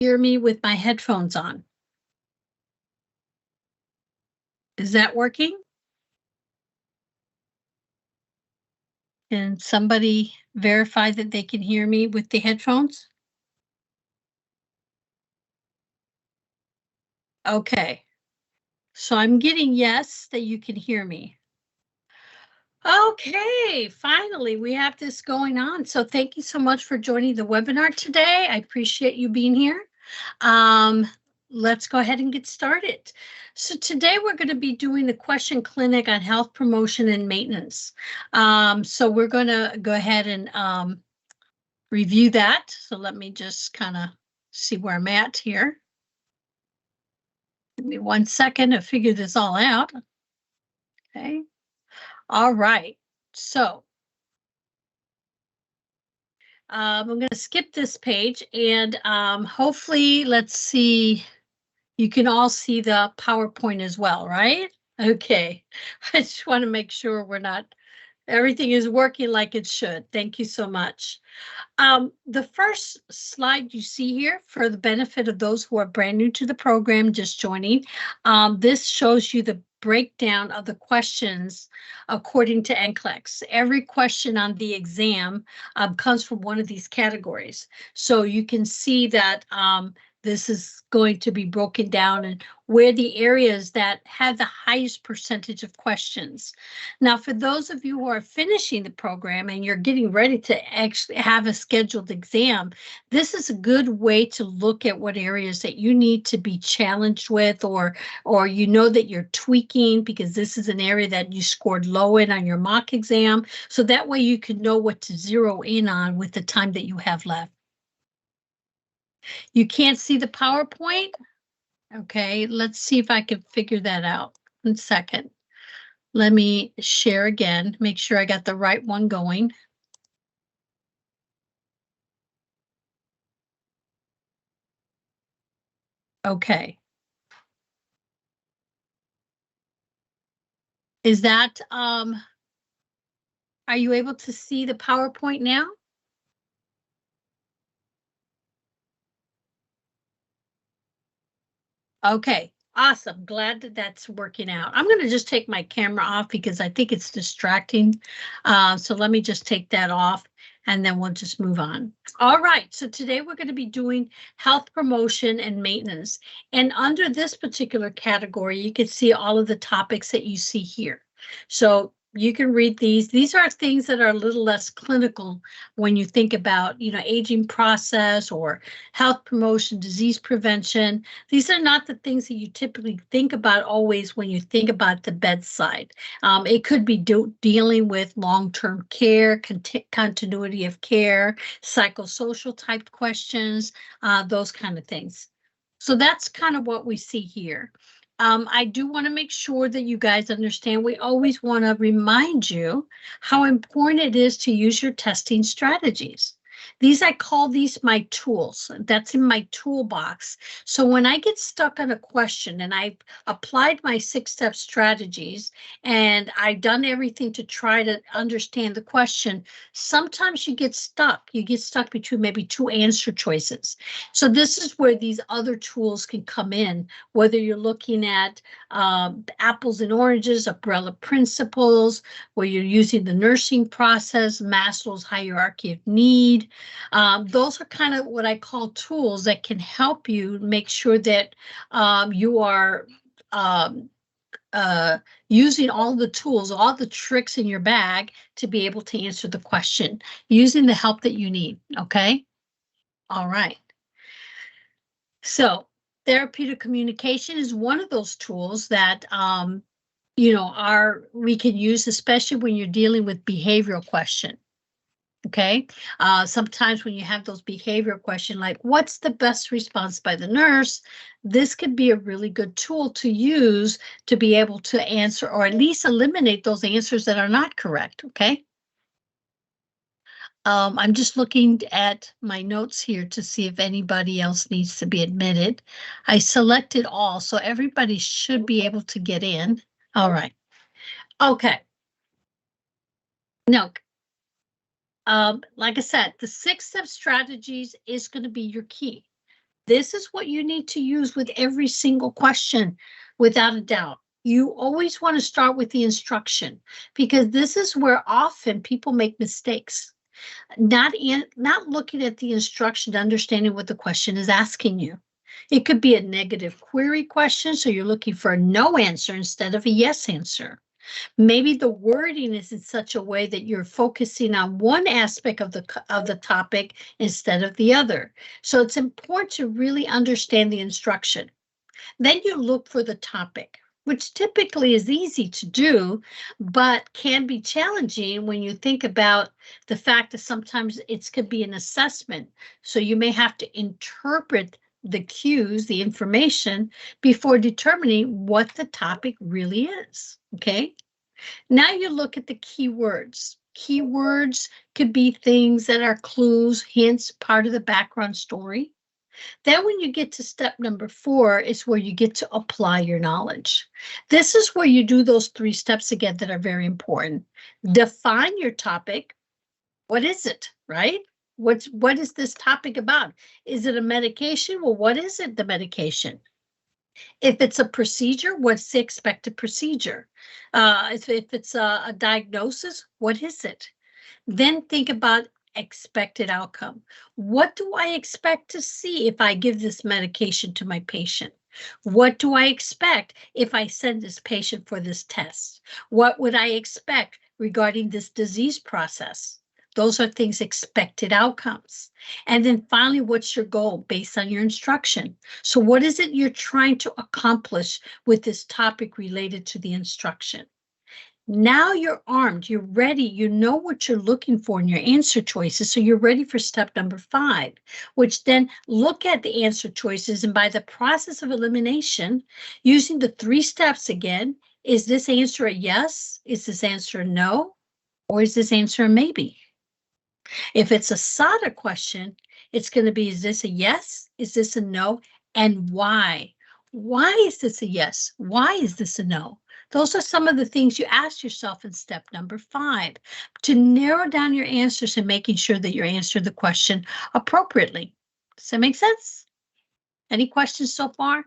Hear me with my headphones on. Is that working? Can somebody verify that they can hear me with the headphones? Okay. So I'm getting yes that you can hear me. Okay, finally we have this going on. So thank you so much for joining the webinar today. I appreciate you being here. Let's go ahead and get started. So today we're going to be doing the question clinic on health promotion and maintenance. So we're going to go ahead and review that. So let me just kind of see where I'm at here. Give me 1 second to figure this all out. Okay. All right. So I'm going to skip this page and hopefully, let's see, you can all see the PowerPoint as well, right? Okay. I just want to make sure everything is working like it should. Thank you so much. The first slide you see here, for the benefit of those who are brand new to the program, just joining, this shows you the breakdown of the questions according to NCLEX. Every question on the exam comes from one of these categories. So you can see that this is going to be broken down and where the areas that have the highest percentage of questions. Now, for those of you who are finishing the program and you're getting ready to actually have a scheduled exam, this is a good way to look at what areas that you need to be challenged with, or you know that you're tweaking because this is an area that you scored low in on your mock exam. So that way you can know what to zero in on with the time that you have left. You can't see the PowerPoint? Okay, let's see if I can figure that out. 1 second. Let me share again, make sure I got the right one going. Okay. Is that, are you able to see the PowerPoint now? Okay, awesome. Glad that that's working out. I'm going to just take my camera off because I think it's distracting. So let me just take that off and then we'll just move on. All right, so today we're going to be doing health promotion and maintenance. And under this particular category, you can see all of the topics that you see here. So you can read these. These are things that are a little less clinical when you think about, aging process or health promotion, disease prevention. These are not the things that you typically think about always when you think about the bedside. It could be dealing with long-term care, continuity of care, psychosocial type questions, those kind of things. So that's kind of what we see here. I do want to make sure that you guys understand, we always want to remind you how important it is to use your testing strategies. I call these my tools. That's in my toolbox. So when I get stuck on a question and I've applied my 6-step strategies and I've done everything to try to understand the question, sometimes you get stuck. You get stuck between maybe 2 answer choices. So this is where these other tools can come in, whether you're looking at apples and oranges, umbrella principles, where you're using the nursing process, Maslow's hierarchy of need. Those are kind of what I call tools that can help you make sure that you are using all the tools, all the tricks in your bag to be able to answer the question, using the help that you need, okay? All right. So therapeutic communication is one of those tools that we can use, especially when you're dealing with behavioral question. Okay. Sometimes when you have those behavioral questions, like what's the best response by the nurse, this could be a really good tool to use to be able to answer or at least eliminate those answers that are not correct. Okay. I'm just looking at my notes here to see if anybody else needs to be admitted. I selected all, so everybody should be able to get in. All right. Okay. No. Like I said, the 6-step strategies is going to be your key. This is what you need to use with every single question, without a doubt. You always want to start with the instruction because this is where often people make mistakes. Not looking at the instruction, understanding what the question is asking you. It could be a negative query question, so you're looking for a no answer instead of a yes answer. Maybe the wording is in such a way that you're focusing on one aspect of the topic instead of the other. So it's important to really understand the instruction. Then you look for the topic, which typically is easy to do, but can be challenging when you think about the fact that sometimes it could be an assessment. So you may have to interpret the cues, the information, before determining what the topic really is. Okay. Now you look at the keywords. Keywords could be things that are clues, hints, part of the background story. Then when you get to step number 4 is where you get to apply your knowledge. This is where you do those 3 steps again that are very important. Define your topic. What is it, right? What is this topic about? Is it a medication? Well, what is it, the medication? If it's a procedure, what's the expected procedure? If it's a diagnosis, what is it? Then think about expected outcome. What do I expect to see if I give this medication to my patient? What do I expect if I send this patient for this test? What would I expect regarding this disease process? Those are things, expected outcomes. And then finally, what's your goal based on your instruction? So what is it you're trying to accomplish with this topic related to the instruction? Now you're armed, you're ready, you know what you're looking for in your answer choices. So you're ready for step number 5, which then look at the answer choices. And by the process of elimination, using the 3 steps again, is this answer a yes? Is this answer a no? Or is this answer a maybe? If it's a SADA question, it's going to be, is this a yes? Is this a no? And why? Why is this a yes? Why is this a no? Those are some of the things you ask yourself in step number 5 to narrow down your answers and making sure that you answer the question appropriately. Does that make sense? Any questions so far?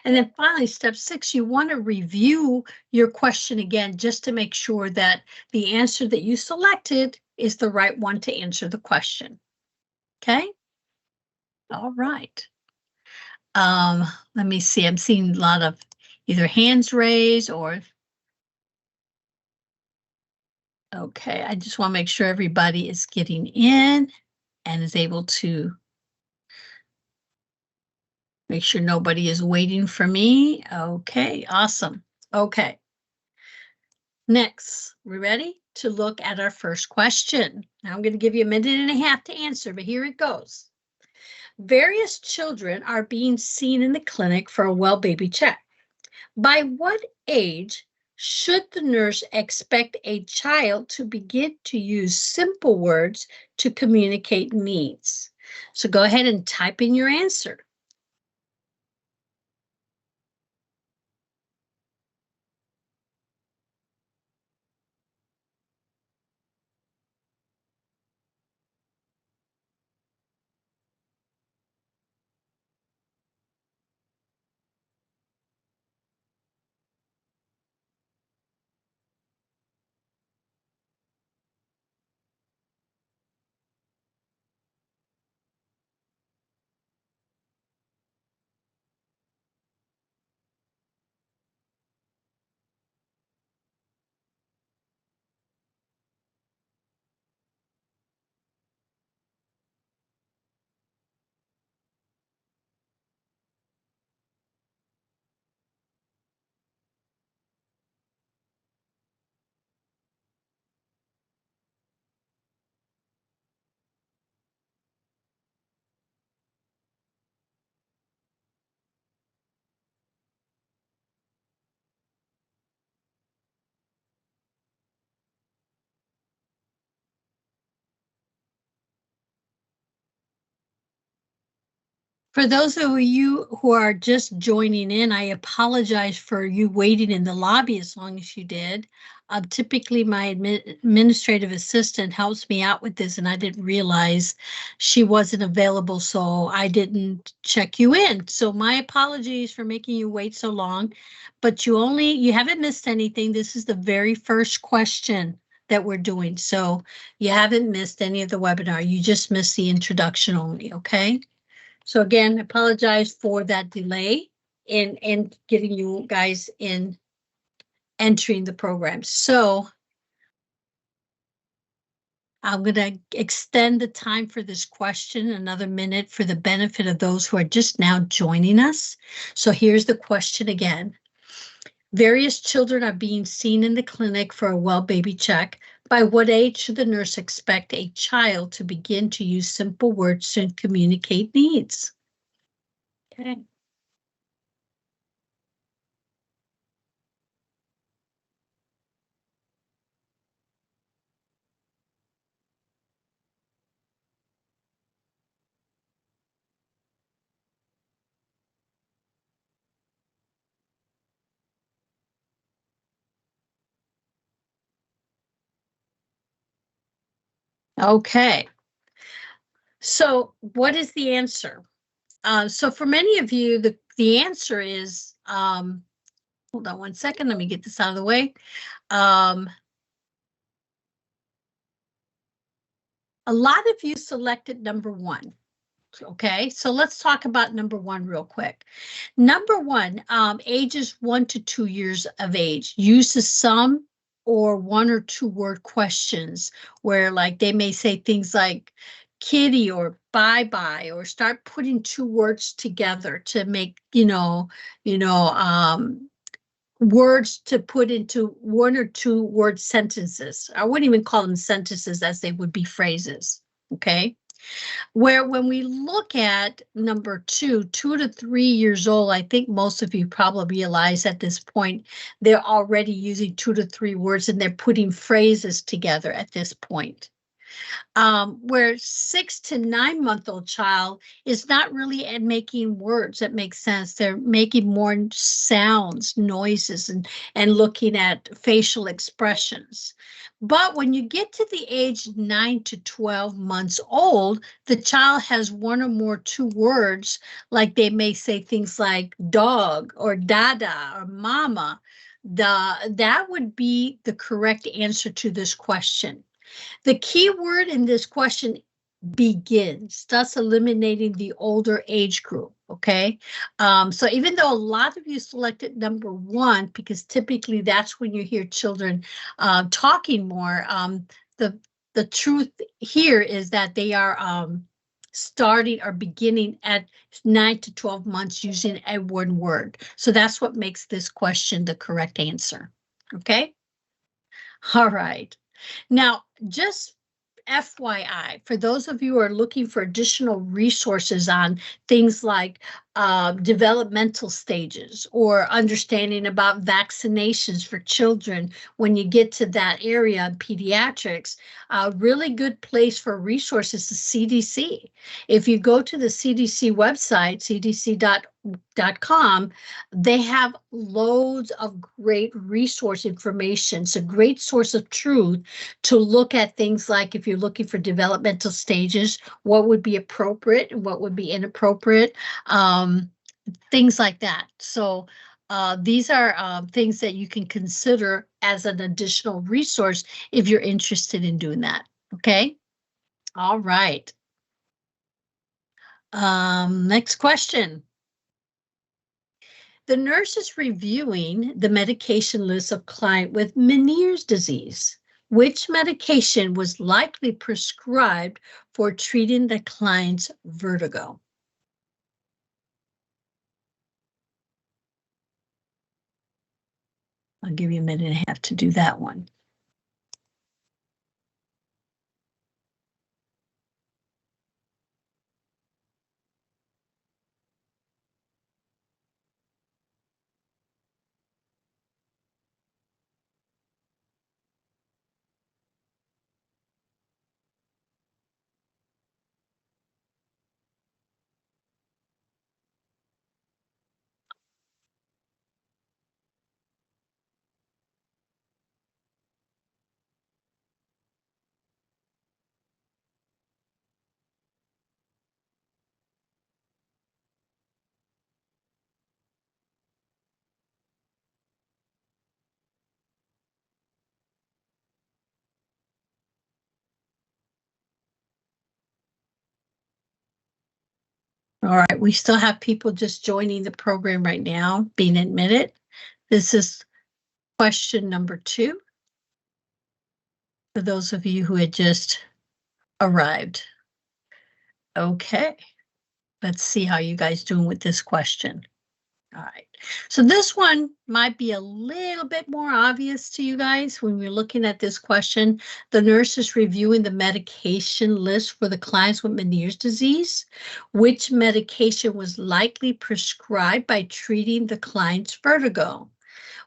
And then finally, step 6, you want to review your question again just to make sure that the answer that you selected is the right one to answer the question. Okay? All right. Let me see. I'm seeing a lot of either hands raised or. Okay, I just want to make sure everybody is getting in and is able to make sure nobody is waiting for me. Okay, awesome. Okay. Next, we ready to look at our first question? Now I'm going to give you a minute and a half to answer, but here it goes. Various children are being seen in the clinic for a well baby check. By what age should the nurse expect a child to begin to use simple words to communicate needs? So go ahead and type in your answer. For those of you who are just joining in, I apologize for you waiting in the lobby as long as you did. Typically, my administrative assistant helps me out with this, and I didn't realize she wasn't available, so I didn't check you in. So my apologies for making you wait so long, but you haven't missed anything. This is the very first question that we're doing, so you haven't missed any of the webinar. You just missed the introduction only, okay? So again, I apologize for that delay in getting you guys in entering the program. So I'm going to extend the time for this question another minute for the benefit of those who are just now joining us. So here's the question again. Various children are being seen in the clinic for a well baby check. By what age should the nurse expect a child to begin to use simple words to communicate needs? Okay. Okay. So what is the answer? So for many of you, the answer is, hold on one second, let me get this out of the way. A lot of you selected number one. Okay, so let's talk about number one real quick. Number one, ages 1 to 2 years of age, uses some or one or two word questions where like they may say things like kitty or bye-bye, or start putting two words together to make, words to put into one or two word sentences. I wouldn't even call them sentences as they would be phrases. Okay. Where when we look at number two, 2 to 3 years old, I think most of you probably realize at this point, they're already using 2 to 3 words and they're putting phrases together at this point. Where 6 to 9 month old child is not really making words that make sense. They're making more sounds, noises, and looking at facial expressions. But when you get to the age 9 to 12 months old, the child has one or more two words, like they may say things like dog or dada or mama. That would be the correct answer to this question. The key word in this question, begins, thus eliminating the older age group, okay? So even though a lot of you selected number one, because typically that's when you hear children talking more, the truth here is that they are starting or beginning at 9 to 12 months using a one word. So that's what makes this question the correct answer, okay? All right. Now, just FYI, for those of you who are looking for additional resources on things like developmental stages or understanding about vaccinations for children, when you get to that area in pediatrics, a really good place for resources is CDC. If you go to the CDC website, cdc.com, they have loads of great resource information. It's a great source of truth to look at things like if you're looking for developmental stages, what would be appropriate and what would be inappropriate, things like that. So these are things that you can consider as an additional resource if you're interested in doing that. Okay. All right. Next question. The nurse is reviewing the medication list of client with Meniere's disease. Which medication was likely prescribed for treating the client's vertigo? I'll give you a minute and a half to do that one. All right, we still have people just joining the program right now, being admitted. This is question number 2 for those of you who had just arrived. Okay, let's see how you guys doing with this question. All right, so this one might be a little bit more obvious to you guys when we're looking at this question. The nurse is reviewing the medication list for the clients with Meniere's disease. Which medication was likely prescribed by treating the client's vertigo?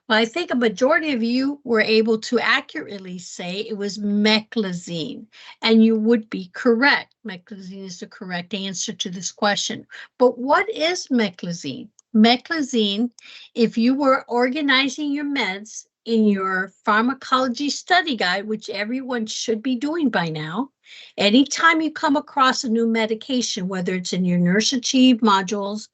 Well, I think a majority of you were able to accurately say it was meclizine, and you would be correct. Meclizine is the correct answer to this question. But what is meclizine? Meclizine, if you were organizing your meds in your pharmacology study guide, which everyone should be doing by now, anytime you come across a new medication, whether it's in your Nurse Achieve modules,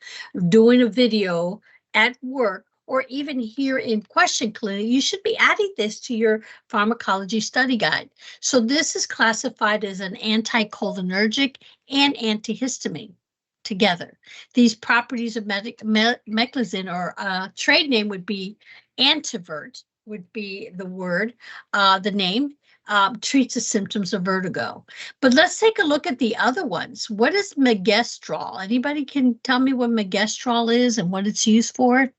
doing a video at work, or even here in Question Clinic, you should be adding this to your pharmacology study guide. So this is classified as an anticholinergic and antihistamine together. These properties of meclizine, or trade name would be Antivert, would be the word, the name, treats the symptoms of vertigo. But let's take a look at the other ones. What is megestrol? Anybody can tell me what megestrol is and what it's used for?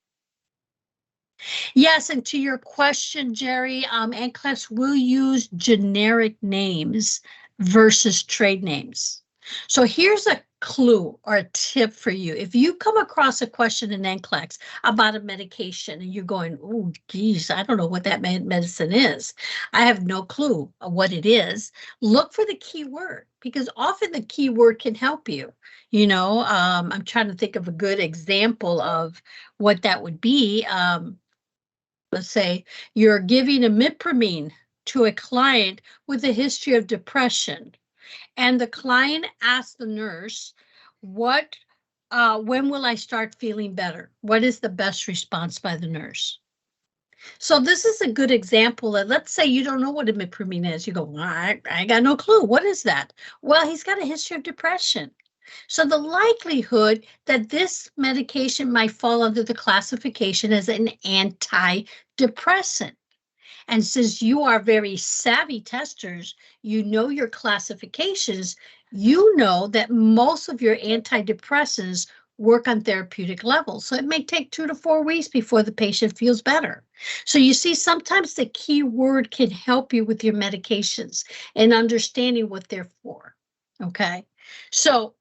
Yes, and to your question, Jerry, NCLEX will use generic names versus trade names. So here's a clue or a tip for you. If you come across a question in NCLEX about a medication and you're going, oh, geez, I don't know what that medicine is. I have no clue of what it is. Look for the key word, because often the key word can help you. You know, I'm trying to think of a good example of what that would be. Let's say you're giving imipramine to a client with a history of depression, and the client asks the nurse, when will I start feeling better? What is the best response by the nurse? So this is a good example of, let's say you don't know what imipramine is. You go, well, I got no clue. What is that? Well, he's got a history of depression. So the likelihood that this medication might fall under the classification as an antidepressant. And since you are very savvy testers, you know your classifications, you know that most of your antidepressants work on therapeutic levels. So it may take 2 to 4 weeks before the patient feels better. So you see, sometimes the key word can help you with your medications and understanding what they're for. Okay, so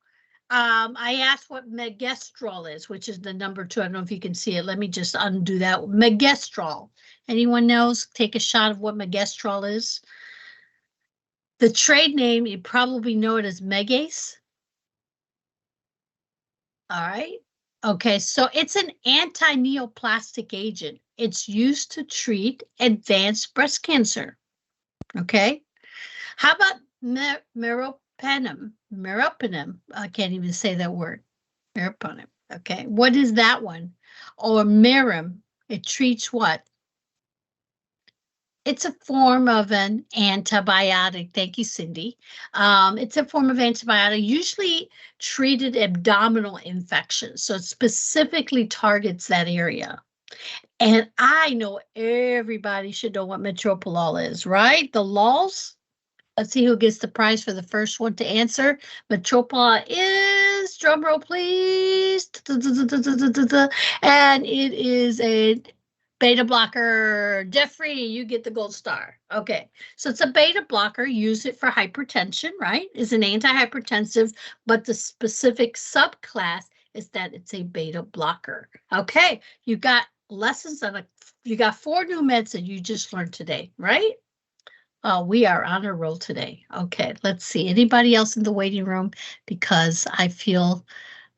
I asked what megestrol is, which is the number 2. I don't know if you can see it. Let me just undo that. Megestrol. Anyone knows? Take a shot of what megestrol is. The trade name, you probably know it as Megace. All right. Okay, so it's an anti-neoplastic agent. It's used to treat advanced breast cancer. Okay. How about meropenem? Meropenem. I can't even say that word. Meropenem. Okay. What is that one? Or merim. It treats what? It's a form of an antibiotic. Thank you, Cindy. It's a form of antibiotic, usually treated abdominal infections. So it specifically targets that area. And I know everybody should know what metoprolol is, right? The lols. Let's see who gets the prize for the first one to answer. Metoprolol is, drum roll please, and it is a beta blocker. Jeffrey, you get the gold star. Okay, so it's a beta blocker. Use it for hypertension, right? It's an antihypertensive, but the specific subclass is that it's a beta blocker. Okay, you got lessons on you got 4 new meds that you just learned today, right? Oh, we are on a roll today. Okay, let's see. Anybody else in the waiting room? Because I feel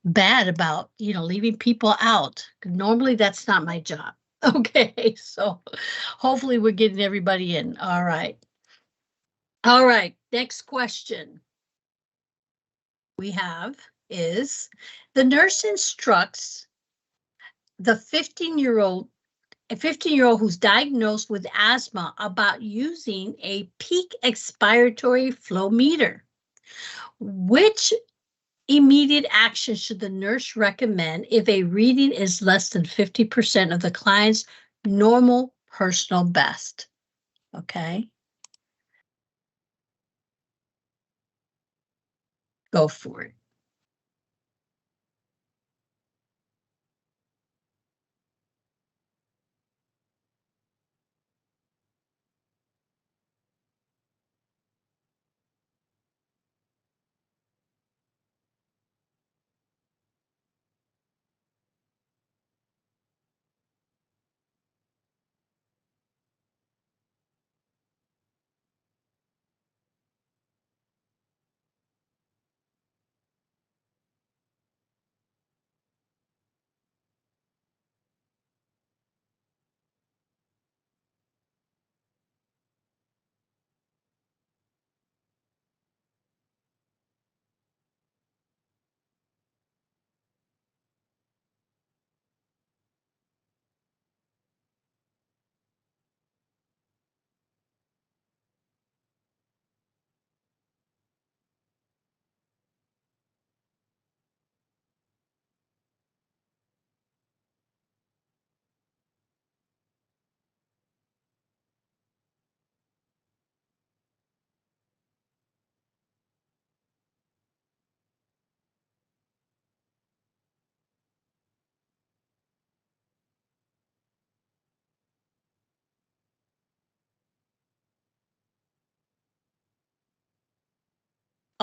bad about, leaving people out. Normally, that's not my job. Okay, so hopefully we're getting everybody in. All right. All right, next question we have is, the nurse instructs the 15-year-old who's diagnosed with asthma about using a peak expiratory flow meter. Which immediate action should the nurse recommend if a reading is less than 50% of the client's normal personal best? Okay, go for it.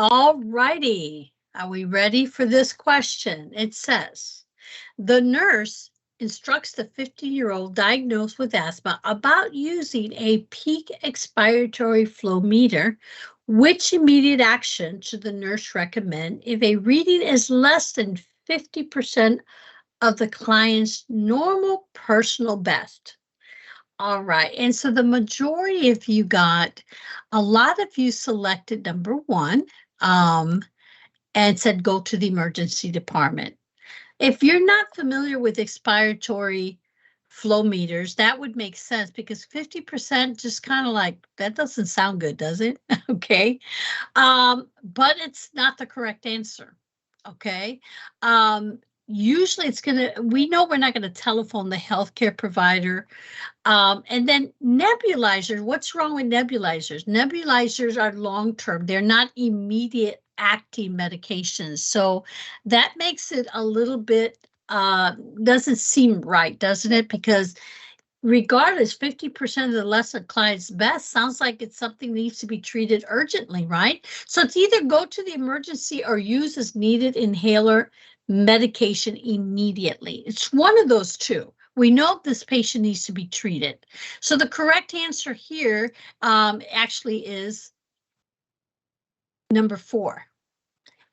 All righty. Are we ready for this question? It says, the nurse instructs the 50-year-old diagnosed with asthma about using a peak expiratory flow meter. Which immediate action should the nurse recommend if a reading is less than 50% of the client's normal personal best? All right. And so the majority of you got, a lot of you selected number one, and said go to the emergency department. If you're not familiar with expiratory flow meters, that would make sense because 50% just kind of like, that doesn't sound good, does it? Okay. But it's not the correct answer. Okay. Usually it's we know we're not gonna telephone the healthcare provider. And then nebulizers, what's wrong with nebulizers? Nebulizers are long-term. They're not immediate acting medications. So that makes it a little bit, doesn't seem right, doesn't it? Because regardless, 50% of the lesser client's best sounds like it's something that needs to be treated urgently, right? So it's either go to the emergency or use as needed inhaler medication immediately. It's one of those two. We know this patient needs to be treated. So the correct answer here actually is number 4.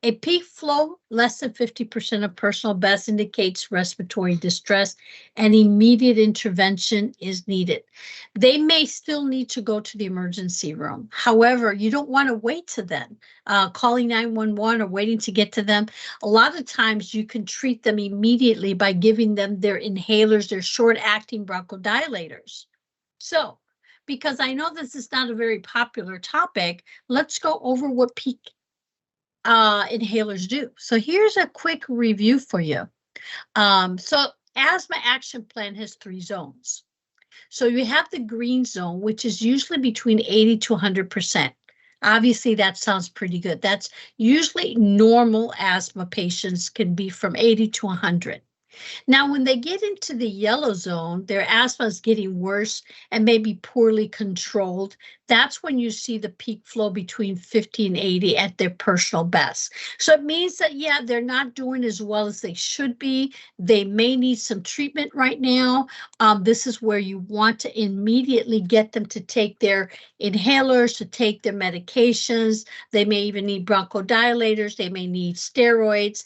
A peak flow less than 50% of personal best indicates respiratory distress and immediate intervention is needed. They may still need to go to the emergency room. However, you don't want to wait to then calling 911 or waiting to get to them. A lot of times you can treat them immediately by giving them their inhalers, their short-acting bronchodilators. So, because I know this is not a very popular topic, let's go over what peak inhalers do. So here's a quick review for you. So asthma action plan has 3 zones. So you have the green zone, which is usually between 80 to 100%. Obviously, that sounds pretty good. That's usually normal asthma patients can be from 80 to 100. Now, when they get into the yellow zone, their asthma is getting worse and maybe poorly controlled. That's when you see the peak flow between 50 and 80 at their personal best. So it means that, yeah, they're not doing as well as they should be. They may need some treatment right now. This is where you want to immediately get them to take their inhalers, to take their medications. They may even need bronchodilators. They may need steroids,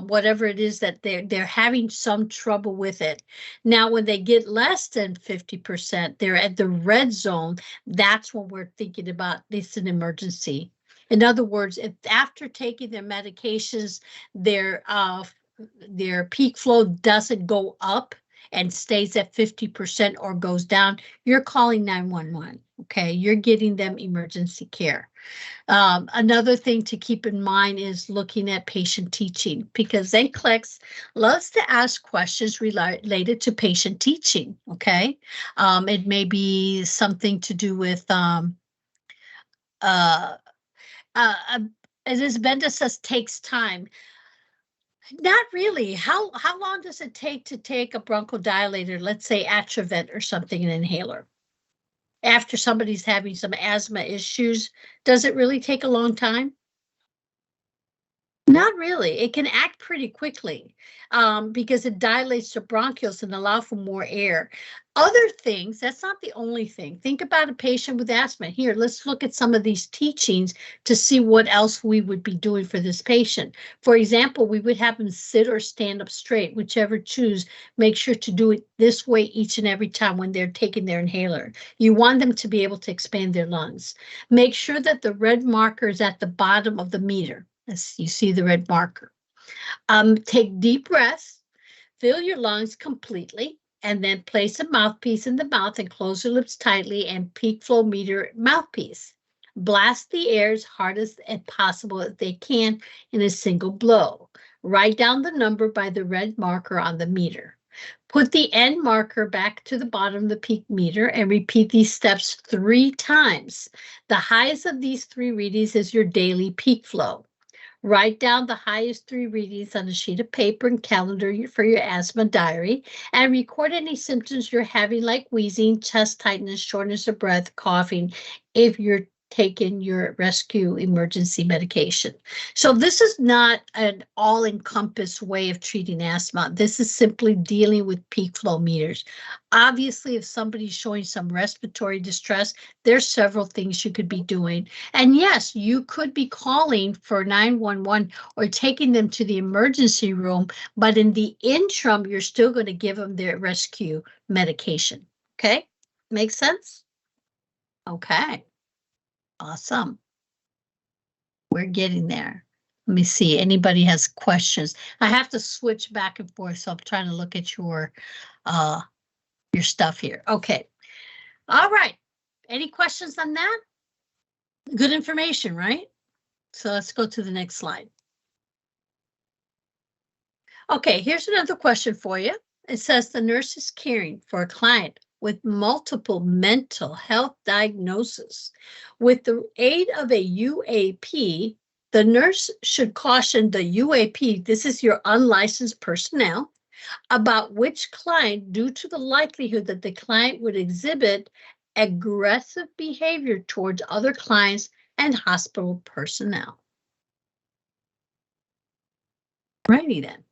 whatever it is that they're having some trouble with it. Now, when they get less than 50%, they're at the red zone. That's when we're thinking about this an emergency. In other words, if after taking their medications, their peak flow doesn't go up and stays at 50% or goes down, you're calling 911. Okay, you're getting them emergency care. Another thing to keep in mind is looking at patient teaching, because NCLEX loves to ask questions related to patient teaching. Okay, it may be something to do with uh, uh, as Benda says, takes time. Not really. How long does it take to take a bronchodilator, let's say Atrovent or something, an inhaler? After somebody's having some asthma issues, does it really take a long time? Not really. It can act pretty quickly because it dilates the bronchioles and allow for more air. Other things, that's not the only thing. Think about a patient with asthma. Here, let's look at some of these teachings to see what else we would be doing for this patient. For example, we would have them sit or stand up straight, whichever choose. Make sure to do it this way each and every time when they're taking their inhaler. You want them to be able to expand their lungs. Make sure that the red marker is at the bottom of the meter. As you see the red marker. Take deep breaths, fill your lungs completely, and then place a mouthpiece in the mouth and close your lips tightly and peak flow meter mouthpiece. Blast the air as hard as possible as they can in a single blow. Write down the number by the red marker on the meter. Put the end marker back to the bottom of the peak meter and repeat these steps 3 times. The highest of these 3 readings is your daily peak flow. Write down the highest 3 readings on a sheet of paper and calendar for your asthma diary, and record any symptoms you're having, like wheezing, chest tightness, shortness of breath, coughing, if you're taking your rescue emergency medication. So this is not an all-encompassed way of treating asthma. This is simply dealing with peak flow meters. Obviously, if somebody's showing some respiratory distress, there's several things you could be doing. And yes, you could be calling for 911 or taking them to the emergency room, but in the interim, you're still going to give them their rescue medication. Okay, makes sense? Okay, awesome. We're getting there. Let me see, anybody has questions? I have to switch back and forth, so I'm trying to look at your stuff here. Okay, all right. Any questions on that? Good information, right? So let's go to the next slide. Okay, here's another question for you. It says the nurse is caring for a client with multiple mental health diagnoses. With the aid of a UAP, the nurse should caution the UAP, this is your unlicensed personnel, about which client, due to the likelihood that the client would exhibit aggressive behavior towards other clients and hospital personnel. Righty then.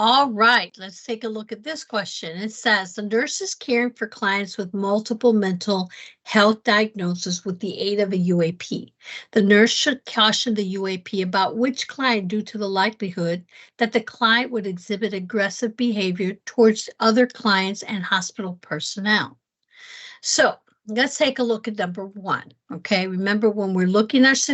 All right, let's take a look at this question. It says, the nurse is caring for clients with multiple mental health diagnoses with the aid of a UAP. The nurse should caution the UAP about which client due to the likelihood that the client would exhibit aggressive behavior towards other clients and hospital personnel. So let's take a look at number one. Okay, remember when we're looking at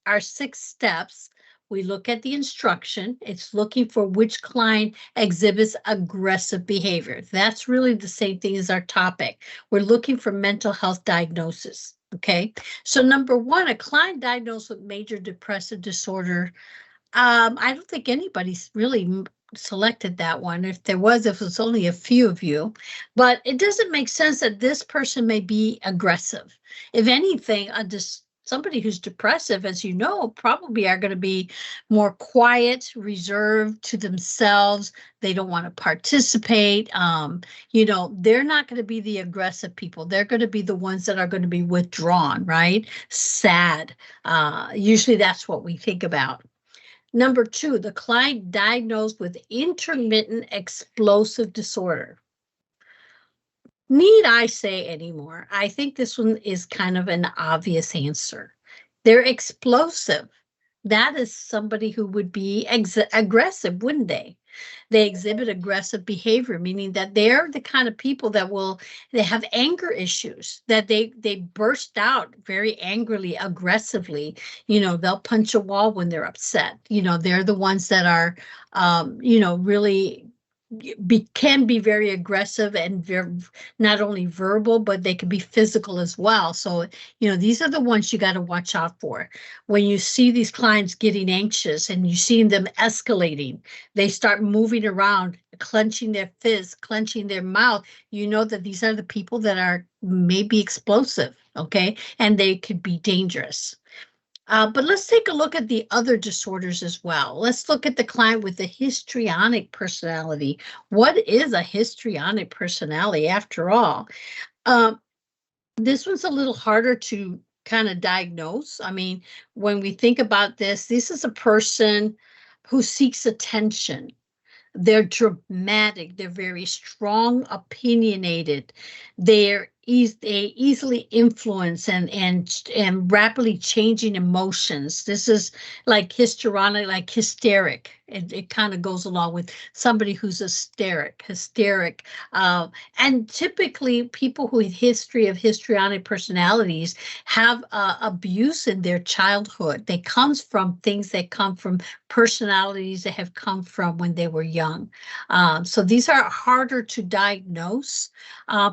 our 6 steps, we look at the instruction. It's looking for which client exhibits aggressive behavior. That's really the same thing as our topic. We're looking for mental health diagnosis. Okay, so number one, a client diagnosed with major depressive disorder. I don't think anybody's really selected that one. If there was, if it's only a few of you, but it doesn't make sense that this person may be aggressive. If anything, somebody who's depressive, as you know, probably are going to be more quiet, reserved to themselves. They don't want to participate. They're not going to be the aggressive people. They're going to be the ones that are going to be withdrawn, right? Sad. Usually that's what we think about. Number two, the client diagnosed with intermittent explosive disorder. Need I say anymore? I think this one is kind of an obvious answer. They're explosive. That is somebody who would be aggressive, wouldn't they? They exhibit aggressive behavior, meaning that they're the kind of people that they have anger issues, that they burst out very angrily, aggressively. They'll punch a wall when they're upset. They're the ones that are, really can be very aggressive and not only verbal, but they can be physical as well. So, these are the ones you got to watch out for. When you see these clients getting anxious and you see them escalating, they start moving around, clenching their fists, clenching their mouth, you know that these are the people that are maybe explosive, okay? And they could be dangerous. But let's take a look at the other disorders as well. Let's look at the client with a histrionic personality. What is a histrionic personality after all? This one's a little harder to kind of diagnose. I mean, when we think about this is a person who seeks attention. They're dramatic. They're very strong, opinionated. They easily influence and rapidly changing emotions. This is like histrionic, like hysteric. It kind of goes along with somebody who's hysteric. And typically people who have history of histrionic personalities have abuse in their childhood. They comes from things that come from personalities that have come from when they were young. So these are harder to diagnose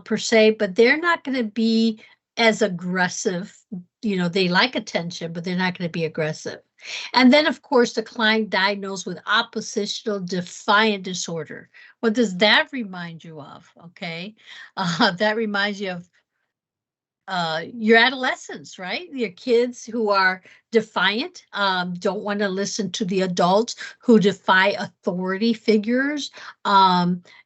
per se, but they're not going to be as aggressive. They like attention, but they're not going to be aggressive. And then, of course, the client diagnosed with oppositional defiant disorder. What does that remind you of? Okay, that reminds you of your adolescents, right? Your kids who are defiant, don't want to listen to the adults who defy authority figures.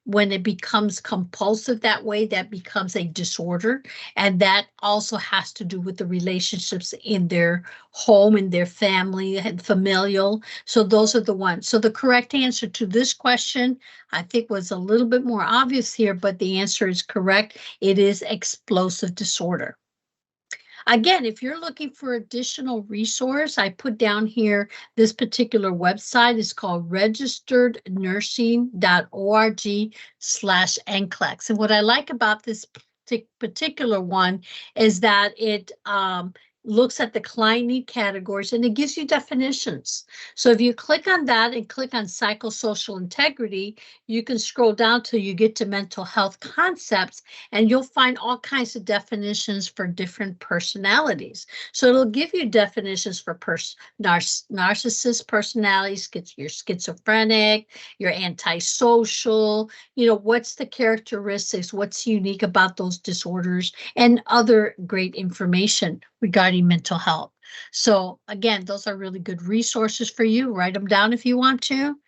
When it becomes compulsive that way, that becomes a disorder. And that also has to do with the relationships in their home, in their family and familial. So those are the ones. So the correct answer to this question, I think, was a little bit more obvious here, but the answer is correct. It is explosive disorder. Again, if you're looking for additional resource, I put down here, this particular website is called registerednursing.org/NCLEX. And what I like about this particular one is that it looks at the client need categories and it gives you definitions. So if you click on that and click on psychosocial integrity, you can scroll down till you get to mental health concepts and you'll find all kinds of definitions for different personalities. So it'll give you definitions for narcissist personalities, you're schizophrenic, you're antisocial, what's the characteristics, what's unique about those disorders, and other great information regarding mental health. So again, those are really good resources for you. Write them down if you want to.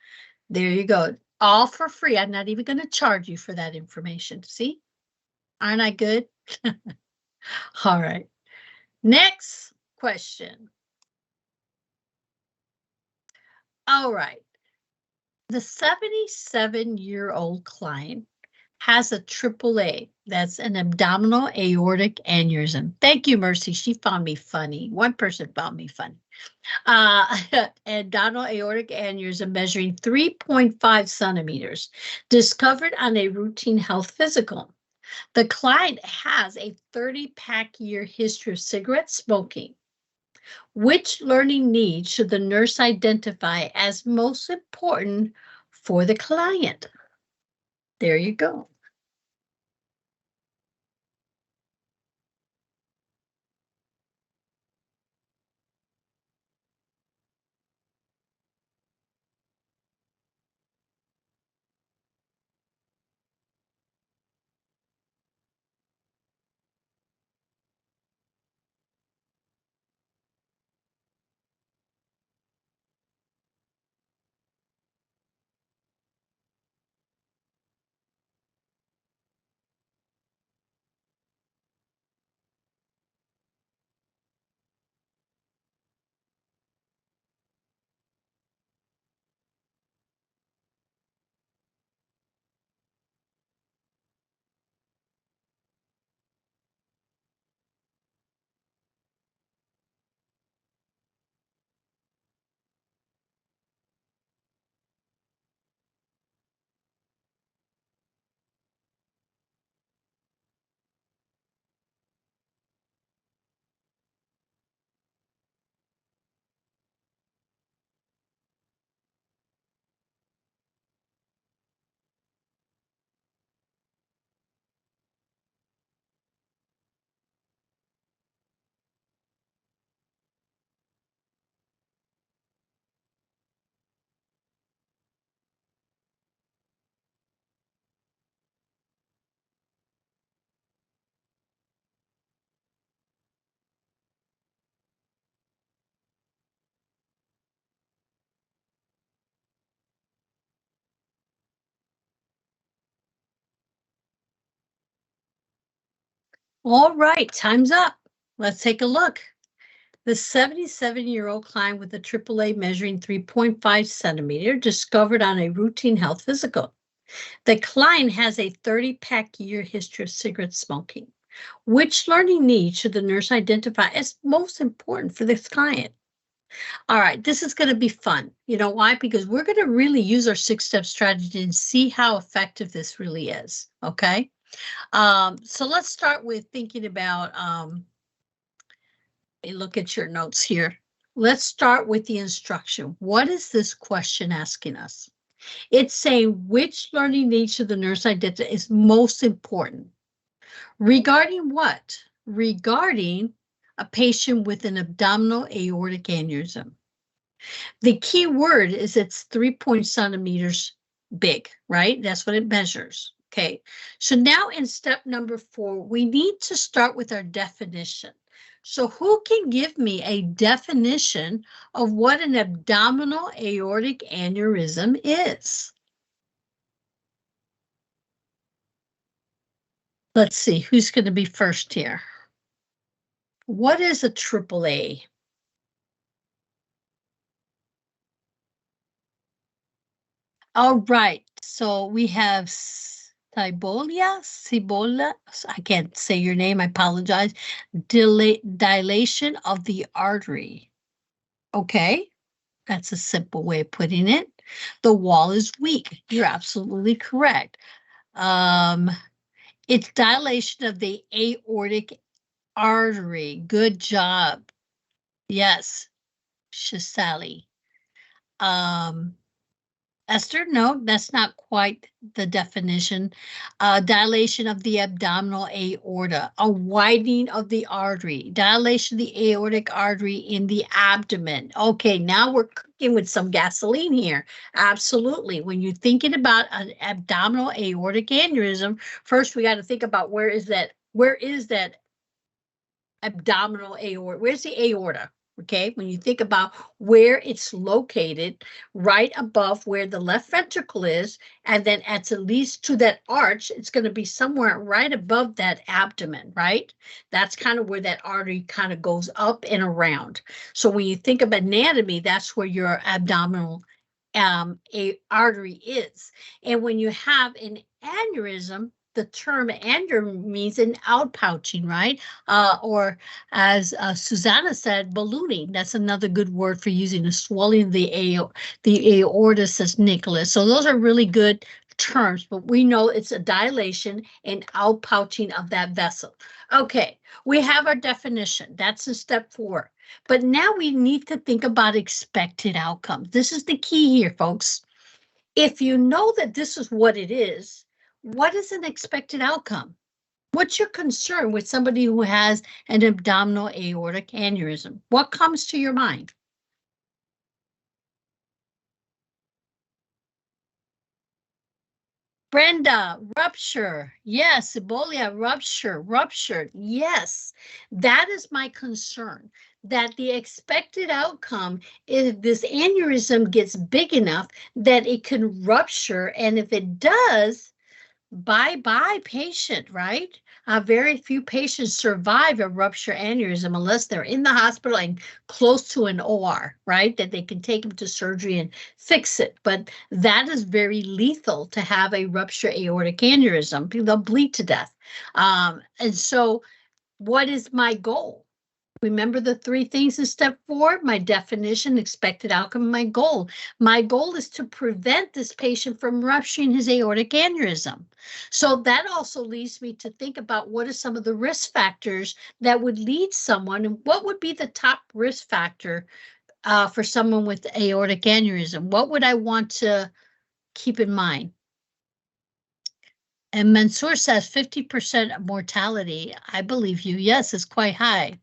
There you go. All for free. I'm not even going to charge you for that information. See? Aren't I good? All right. Next question. All right. The 77-year-old client has a AAA. That's an abdominal aortic aneurysm. Thank you, Mercy. She found me funny. One person found me funny. Abdominal aortic aneurysm measuring 3.5 centimeters, discovered on a routine health physical. The client has a 30-pack year history of cigarette smoking. Which learning need should the nurse identify as most important for the client? There you go. All right, time's up. Let's take a look. The 77-year-old client with a AAA measuring 3.5 centimeter discovered on a routine health physical. The client has a 30-pack year history of cigarette smoking. Which learning need should the nurse identify as most important for this client? All right, this is going to be fun. You know why? Because we're going to really use our 6-step strategy and see how effective this really is. Okay. So let's start with thinking about, look at your notes here. Let's start with the instruction. What is this question asking us? It's saying which learning need should the nurse identify is most important. Regarding what? Regarding a patient with an abdominal aortic aneurysm. The key word is it's 3 centimeters big, right? That's what it measures. Okay. So now in step number 4, we need to start with our definition. So who can give me a definition of what an abdominal aortic aneurysm is? Let's see, who's going to be first here? What is a AAA? All right, so we have Cibola, I can't say your name, I apologize. Dilation of the artery. Okay, that's a simple way of putting it. The wall is weak. You're absolutely correct. It's dilation of the aortic artery. Good job. Yes, Shisali. Esther, no, that's not quite the definition. Dilation of the abdominal aorta, a widening of the artery, dilation of the aortic artery in the abdomen. Okay, now we're cooking with some gasoline here. Absolutely. When you're thinking about an abdominal aortic aneurysm, first we got to think about where is that abdominal aorta? Where's the aorta? Okay, when you think about where it's located, right above where the left ventricle is, and then at least to that arch, it's going to be somewhere right above that abdomen, right? That's kind of where that artery kind of goes up and around. So when you think of anatomy, that's where your abdominal a artery is. And when you have an aneurysm, the term aneurysm means an outpouching, right? Or as Susanna said, ballooning. That's another good word for using a swelling of the aorta, says Nicholas. So those are really good terms, but we know it's a dilation and outpouching of that vessel. Okay, we have our definition. That's in step 4. But now we need to think about expected outcomes. This is the key here, folks. If you know that this is what it is, what is an expected outcome? What's your concern with somebody who has an abdominal aortic aneurysm? What comes to your mind? Brenda, rupture. Yes, ebola, rupture. Yes, that is my concern. That the expected outcome is this aneurysm gets big enough that it can rupture. And if it does, bye-bye patient, right? Very few patients survive a rupture aneurysm unless they're in the hospital and close to an OR, right? That they can take them to surgery and fix it. But that is very lethal to have a rupture aortic aneurysm. They'll bleed to death. And so what is my goal? Remember the 3 things in step 4, my definition, expected outcome, my goal. My goal is to prevent this patient from rupturing his aortic aneurysm. So that also leads me to think about what are some of the risk factors that would lead someone, and what would be the top risk factor for someone with aortic aneurysm? What would I want to keep in mind? And Mansour says 50% mortality. I believe you. Yes, it's quite high.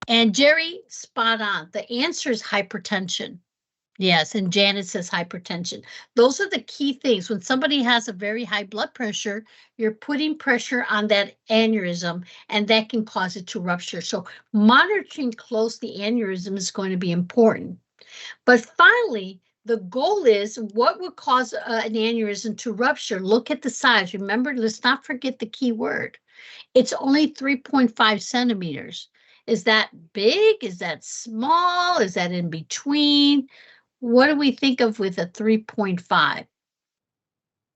And Jerry, spot on. The answer is hypertension. Yes, and Janet says hypertension. Those are the key things. When somebody has a very high blood pressure, you're putting pressure on that aneurysm, and that can cause it to rupture. So monitoring close the aneurysm is going to be important. But finally, the goal is what would cause an aneurysm to rupture? Look at the size. Remember, let's not forget the key word. It's only 3.5 centimeters. Is that big? Is that small? Is that in between? What do we think of with a 3.5?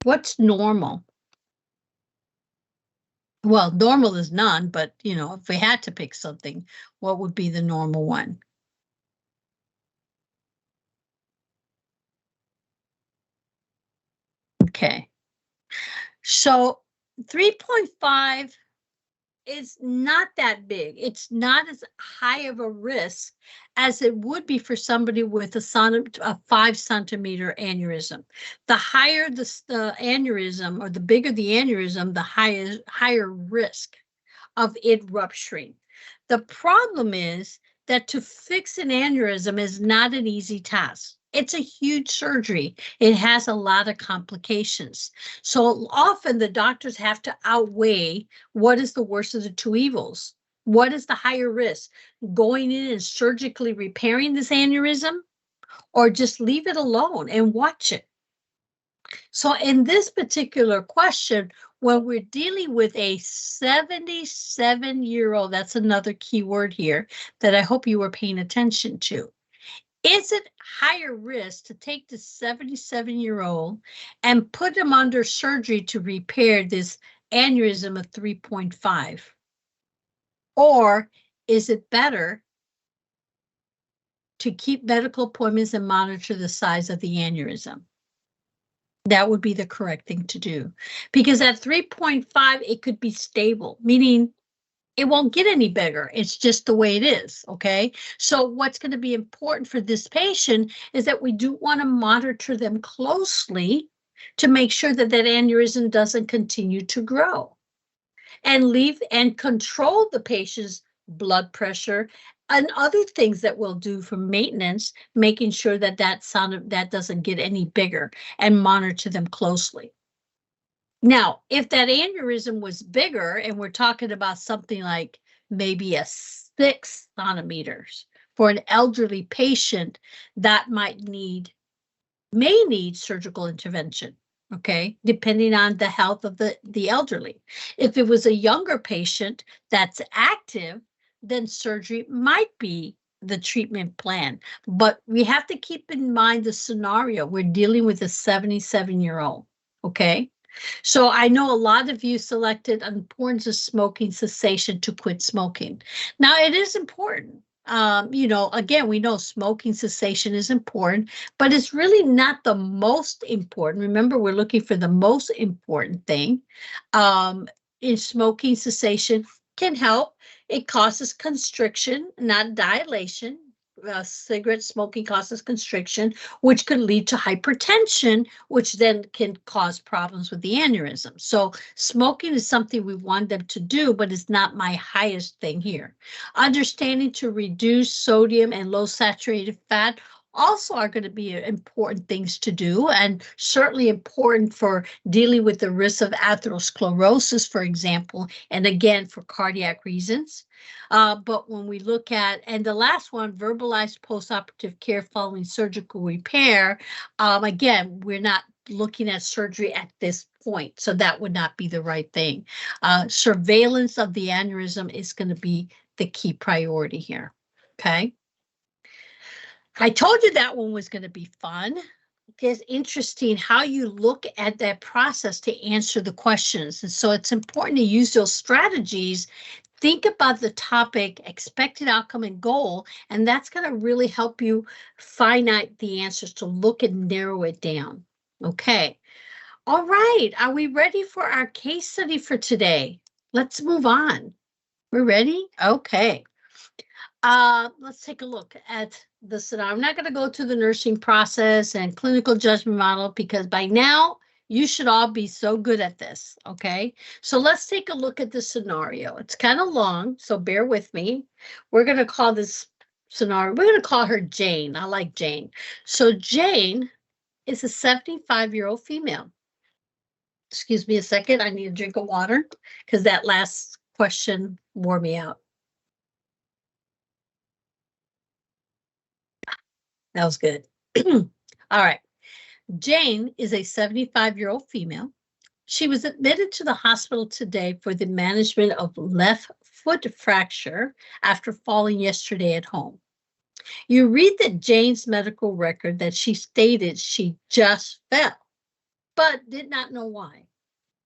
What's normal? Well, normal is none, but if we had to pick something, what would be the normal one? Okay. So 3.5 is not that big. It's not as high of a risk as it would be for somebody with a 5 centimeter aneurysm. The higher the aneurysm, or the bigger the aneurysm, the higher risk of it rupturing. The problem is that to fix an aneurysm is not an easy task. It's a huge surgery. It has a lot of complications. So often the doctors have to outweigh what is the worst of the 2 evils. What is the higher risk? Going in and surgically repairing this aneurysm, or just leave it alone and watch it? So in this particular question, when we're dealing with a 77-year-old, that's another key word here that I hope you were paying attention to. Is it higher risk to take the 77-year-old and put him under surgery to repair this aneurysm of 3.5? Or is it better to keep medical appointments and monitor the size of the aneurysm? That would be the correct thing to do. Because at 3.5, it could be stable, meaning it won't get any bigger. It's just the way it is, okay? So what's going to be important for this patient is that we do want to monitor them closely to make sure that that aneurysm doesn't continue to grow, and control the patient's blood pressure and other things that we'll do for maintenance, making sure that that doesn't get any bigger, and monitor them closely. Now, if that aneurysm was bigger, and we're talking about something like maybe a 6 centimeters for an elderly patient, that may need surgical intervention, okay, depending on the health of the elderly. If it was a younger patient that's active, then surgery might be the treatment plan. But we have to keep in mind the scenario. We're dealing with a 77-year-old, okay? So I know a lot of you selected importance of smoking cessation to quit smoking. Now, it is important. Again, we know smoking cessation is important, but it's really not the most important. Remember, we're looking for the most important thing. In smoking cessation can help. It causes constriction, not dilation. Cigarette smoking causes constriction, which can lead to hypertension, which then can cause problems with the aneurysm. So smoking is something we want them to do, but it's not my highest thing here. Understanding to reduce sodium and low saturated fat also are going to be important things to do, and certainly important for dealing with the risk of atherosclerosis, for example, and again, for cardiac reasons. But when we look at, and the last one, verbalized postoperative care following surgical repair, again, we're not looking at surgery at this point, so that would not be the right thing. Surveillance of the aneurysm is going to be the key priority here, okay? I told you that one was going to be fun. It's interesting how you look at that process to answer the questions. And so it's important to use those strategies. Think about the topic, expected outcome, and goal, and that's going to really help you find out the answers, to look and narrow it down. Okay. All right. Are we ready for our case study for today? Let's move on. We're ready? Okay. Let's take a look at the scenario. I'm not going to go to the nursing process and clinical judgment model, because by now you should all be so good at this, okay? So let's take a look at the scenario. It's kind of long, so bear with me. We're going to call this scenario, we're going to call her Jane. I like Jane. So Jane is a 75-year-old female. Excuse me a second. I need a drink of water because that last question wore me out. That was good. All right. Jane is a 75-year-old female. She was admitted to the hospital today for the management of left foot fracture after falling yesterday at home. You read that Jane's medical record that she stated she just fell, but did not know why.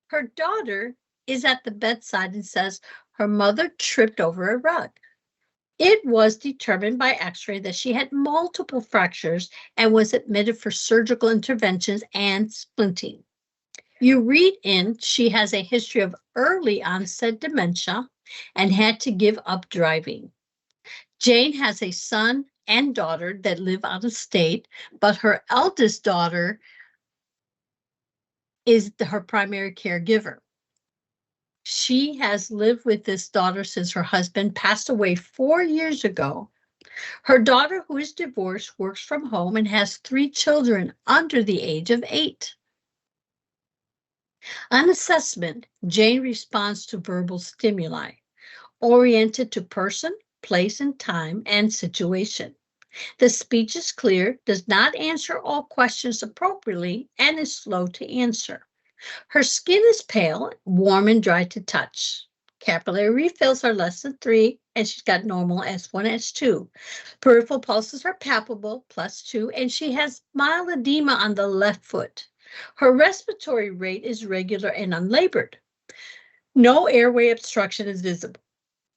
Her daughter is at the bedside and says her mother tripped over a rug. It was determined by x-ray that she had multiple fractures and was admitted for surgical interventions and splinting. You read in she has a history of early onset dementia and had to give up driving. Jane has a son and daughter that live out of state, but her eldest daughter is her primary caregiver. She has lived with this daughter since her husband passed away 4 years ago. Her daughter, who is divorced, works from home and has 3 children under the age of 8. On assessment, Jane responds to verbal stimuli, oriented to person, place, and time, and situation. The speech is clear, does not answer all questions appropriately, and is slow to answer. Her skin is pale, warm, and dry to touch. Capillary refills are less than 3, and she's got normal S1, S2. Peripheral pulses are palpable, +2, and she has mild edema on the left foot. Her respiratory rate is regular and unlabored. No airway obstruction is visible.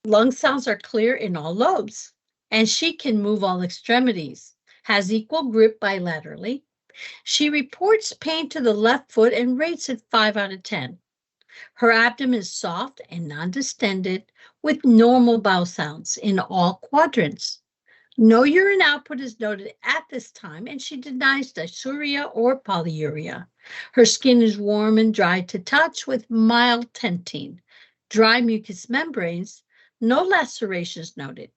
Lung sounds are clear in all lobes, and she can move all extremities, has equal grip bilaterally. She reports pain to the left foot and rates it 5 out of 10. Her abdomen is soft and non-distended with normal bowel sounds in all quadrants. No urine output is noted at this time, and she denies dysuria or polyuria. Her skin is warm and dry to touch with mild tenting. Dry mucous membranes, no lacerations noted.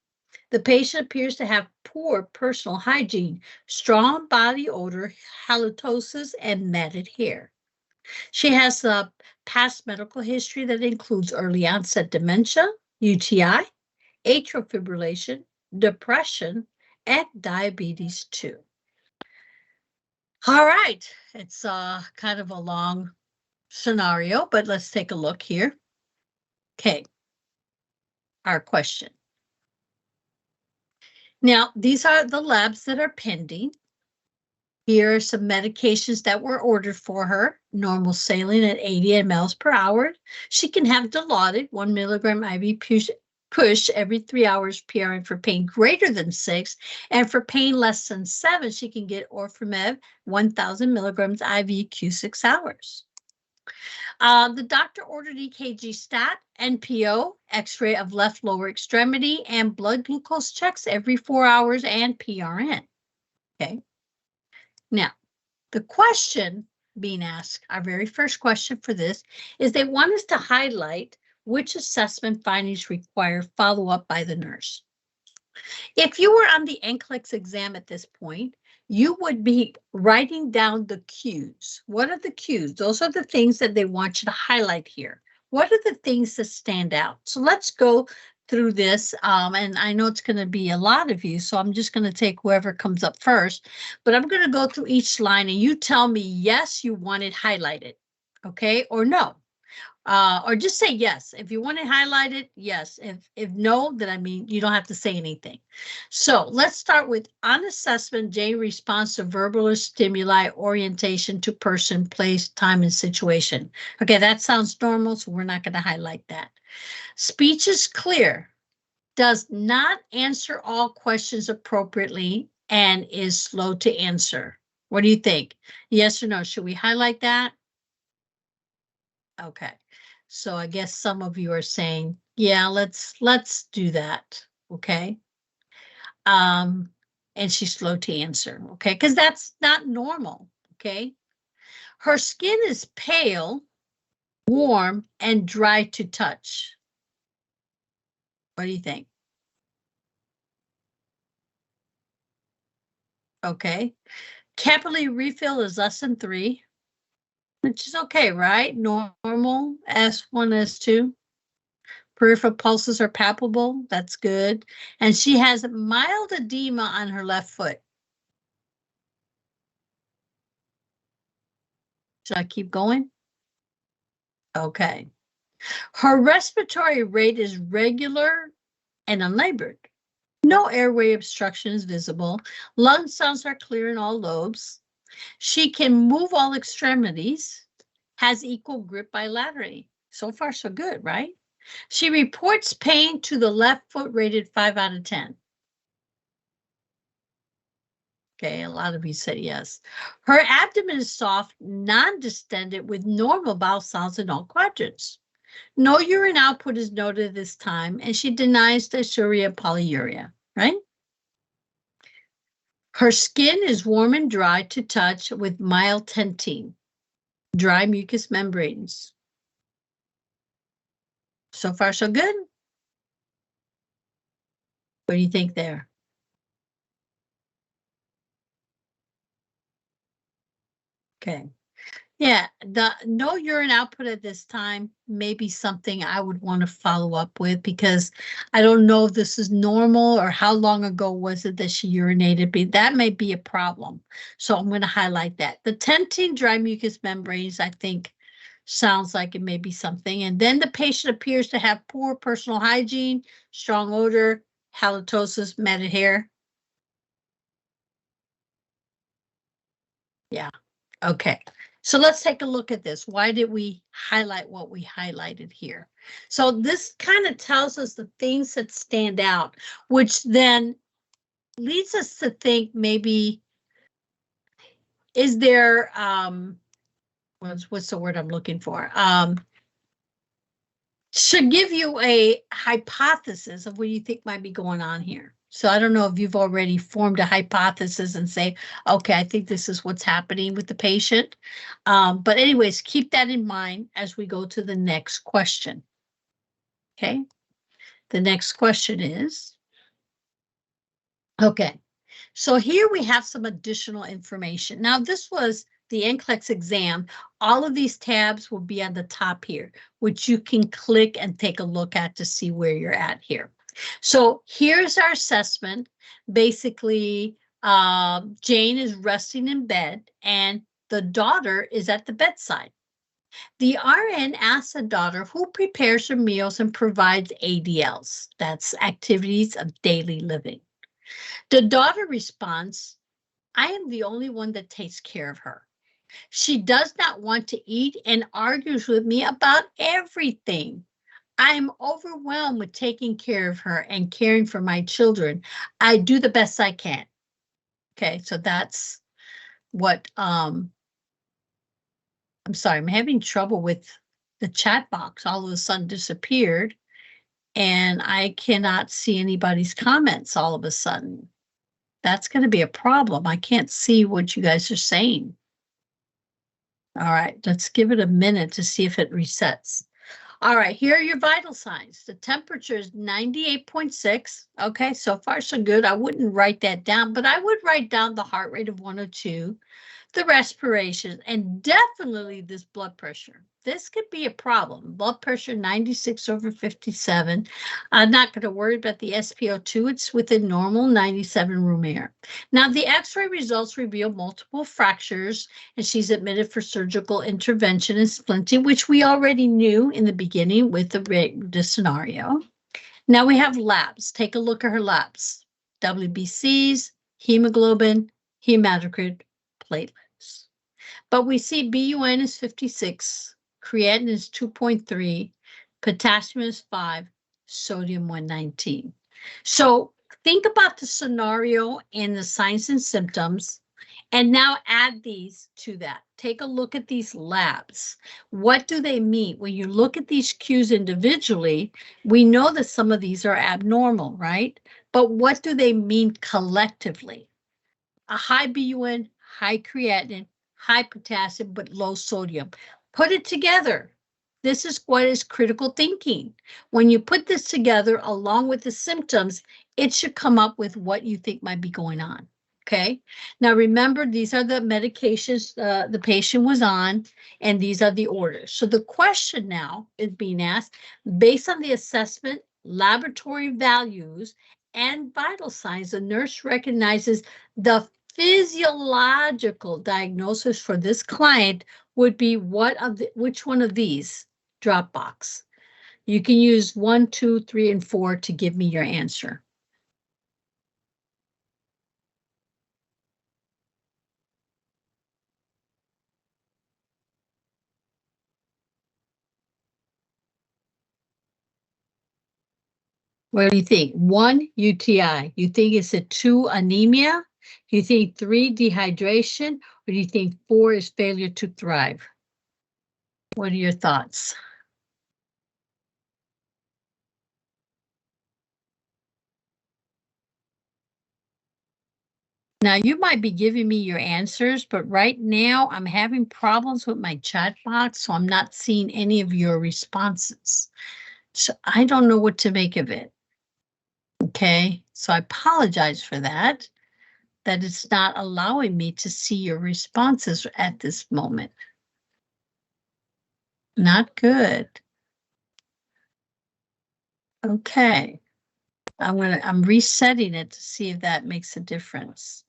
The patient appears to have poor personal hygiene, strong body odor, halitosis, and matted hair. She has a past medical history that includes early onset dementia, UTI, atrial fibrillation, depression, and diabetes too. All right, it's kind of a long scenario, but let's take a look here. Okay, our question. Now, these are the labs that are pending. Here are some medications that were ordered for her. Normal saline at 80 mLs per hour. She can have Dilaudid, 1 milligram IV push every 3 hours PRN for pain greater than 6. And for pain less than 7, she can get Orphamev, 1,000 milligrams IV Q6 hours. The doctor ordered EKG stat, NPO, x-ray of left lower extremity, and blood glucose checks every 4 hours and PRN. Okay. Now, the question being asked, our very first question for this, is they want us to highlight which assessment findings require follow-up by the nurse. If you were on the NCLEX exam at this point, you would be writing down the cues. What are the cues? Those are the things that they want you to highlight here. What are the things that stand out? So let's go through this, and I know it's going to be a lot of you, so I'm just going to take whoever comes up first, but I'm going to go through each line and you tell me, yes, you want it highlighted, okay, or no. Or just say yes. If you want to highlight it, yes. If no, then I mean, you don't have to say anything. So let's start with on assessment, J responds to verbal or stimuli, orientation to person, place, time, and situation. Okay, that sounds normal, so we're not going to highlight that. Speech is clear, does not answer all questions appropriately, and is slow to answer. What do you think? Yes or no? Should we highlight that? Okay. So I guess some of you are saying, yeah, let's do that. Okay. And she's slow to answer. Okay. Because that's not normal. Okay. Her skin is pale, warm, and dry to touch. What do you think? Okay. Capillary refill is less than 3, which is okay, right? Normal, S1, S2. Peripheral pulses are palpable. That's good. And she has mild edema on her left foot. Should I keep going? Okay. Her respiratory rate is regular and unlabored. No airway obstruction is visible. Lung sounds are clear in all lobes. She can move all extremities, has equal grip bilaterally. So far, so good, right? She reports pain to the left foot rated 5 out of 10. Okay, a lot of you said yes. Her abdomen is soft, non-distended with normal bowel sounds in all quadrants. No urine output is noted at this time, and she denies dysuria, polyuria, right? Her skin is warm and dry to touch with mild tenting, dry mucous membranes. So far, so good. What do you think there? Okay. Yeah, the no urine output at this time may be something I would want to follow up with, because I don't know if this is normal or how long ago was it that she urinated, but that may be a problem. So I'm going to highlight that. The tenting dry mucous membranes, I think, sounds like it may be something. And then the patient appears to have poor personal hygiene, strong odor, halitosis, matted hair. Yeah, okay. So let's take a look at this. Why did we highlight what we highlighted here? So this kind of tells us the things that stand out, which then leads us to think maybe, is there, what's the word I'm looking for? Should give you a hypothesis of what you think might be going on here. So I don't know if you've already formed a hypothesis and say, okay, I think this is what's happening with the patient. But anyways, keep that in mind as we go to the next question. Okay. The next question is, okay, so here we have some additional information. Now this was the NCLEX exam. All of these tabs will be on the top here, which you can click and take a look at to see where you're at here. So here's our assessment. Basically, Jane is resting in bed and the daughter is at the bedside. The RN asks the daughter who prepares her meals and provides ADLs. That's activities of daily living. The daughter responds, I am the only one that takes care of her. She does not want to eat and argues with me about everything. I am overwhelmed with taking care of her and caring for my children. I do the best I can. Okay, so that's what, I'm sorry, I'm having trouble with the chat box. All of a sudden disappeared and I cannot see anybody's comments all of a sudden. That's going to be a problem. I can't see what you guys are saying. All right, let's give it a minute to see if it resets. All right, here are your vital signs. The temperature is 98.6. Okay, so far so good. I wouldn't write that down, but I would write down the heart rate of 102, the respiration, and definitely this blood pressure. This could be a problem. Blood pressure 96/57. I'm not going to worry about the SpO2. It's within normal, 97 room air. Now, the x-ray results reveal multiple fractures, and she's admitted for surgical intervention and splinting, which we already knew in the beginning with the scenario. Now we have labs. Take a look at her labs. WBCs, hemoglobin, hematocrit, platelets. But we see BUN is 56, creatinine is 2.3, potassium is 5, sodium 119. So think about the scenario and the signs and symptoms, and now add these to that. Take a look at these labs. What do they mean? When you look at these cues individually, we know that some of these are abnormal, right? But what do they mean collectively? A high BUN, high creatinine, high potassium, but low sodium. Put it together. This is what is critical thinking. When you put this together along with the symptoms, it should come up with what you think might be going on. Okay. Now remember, these are the medications the patient was on, and these are the orders. So the question now is being asked, based on the assessment, laboratory values, and vital signs, the nurse recognizes the physiological diagnosis for this client would be which one of these drop box. You can use 1, 2, 3, and 4 to give me your answer. What do you think? 1, UTI. You think it's a 2, anemia? You think 3, dehydration? Or do you think 4 is failure to thrive? What are your thoughts? Now, you might be giving me your answers, but right now I'm having problems with my chat box, so I'm not seeing any of your responses. So I don't know what to make of it. Okay, so I apologize for that it's not allowing me to see your responses at this moment. Not good. Okay, I'm resetting it to see if that makes a difference.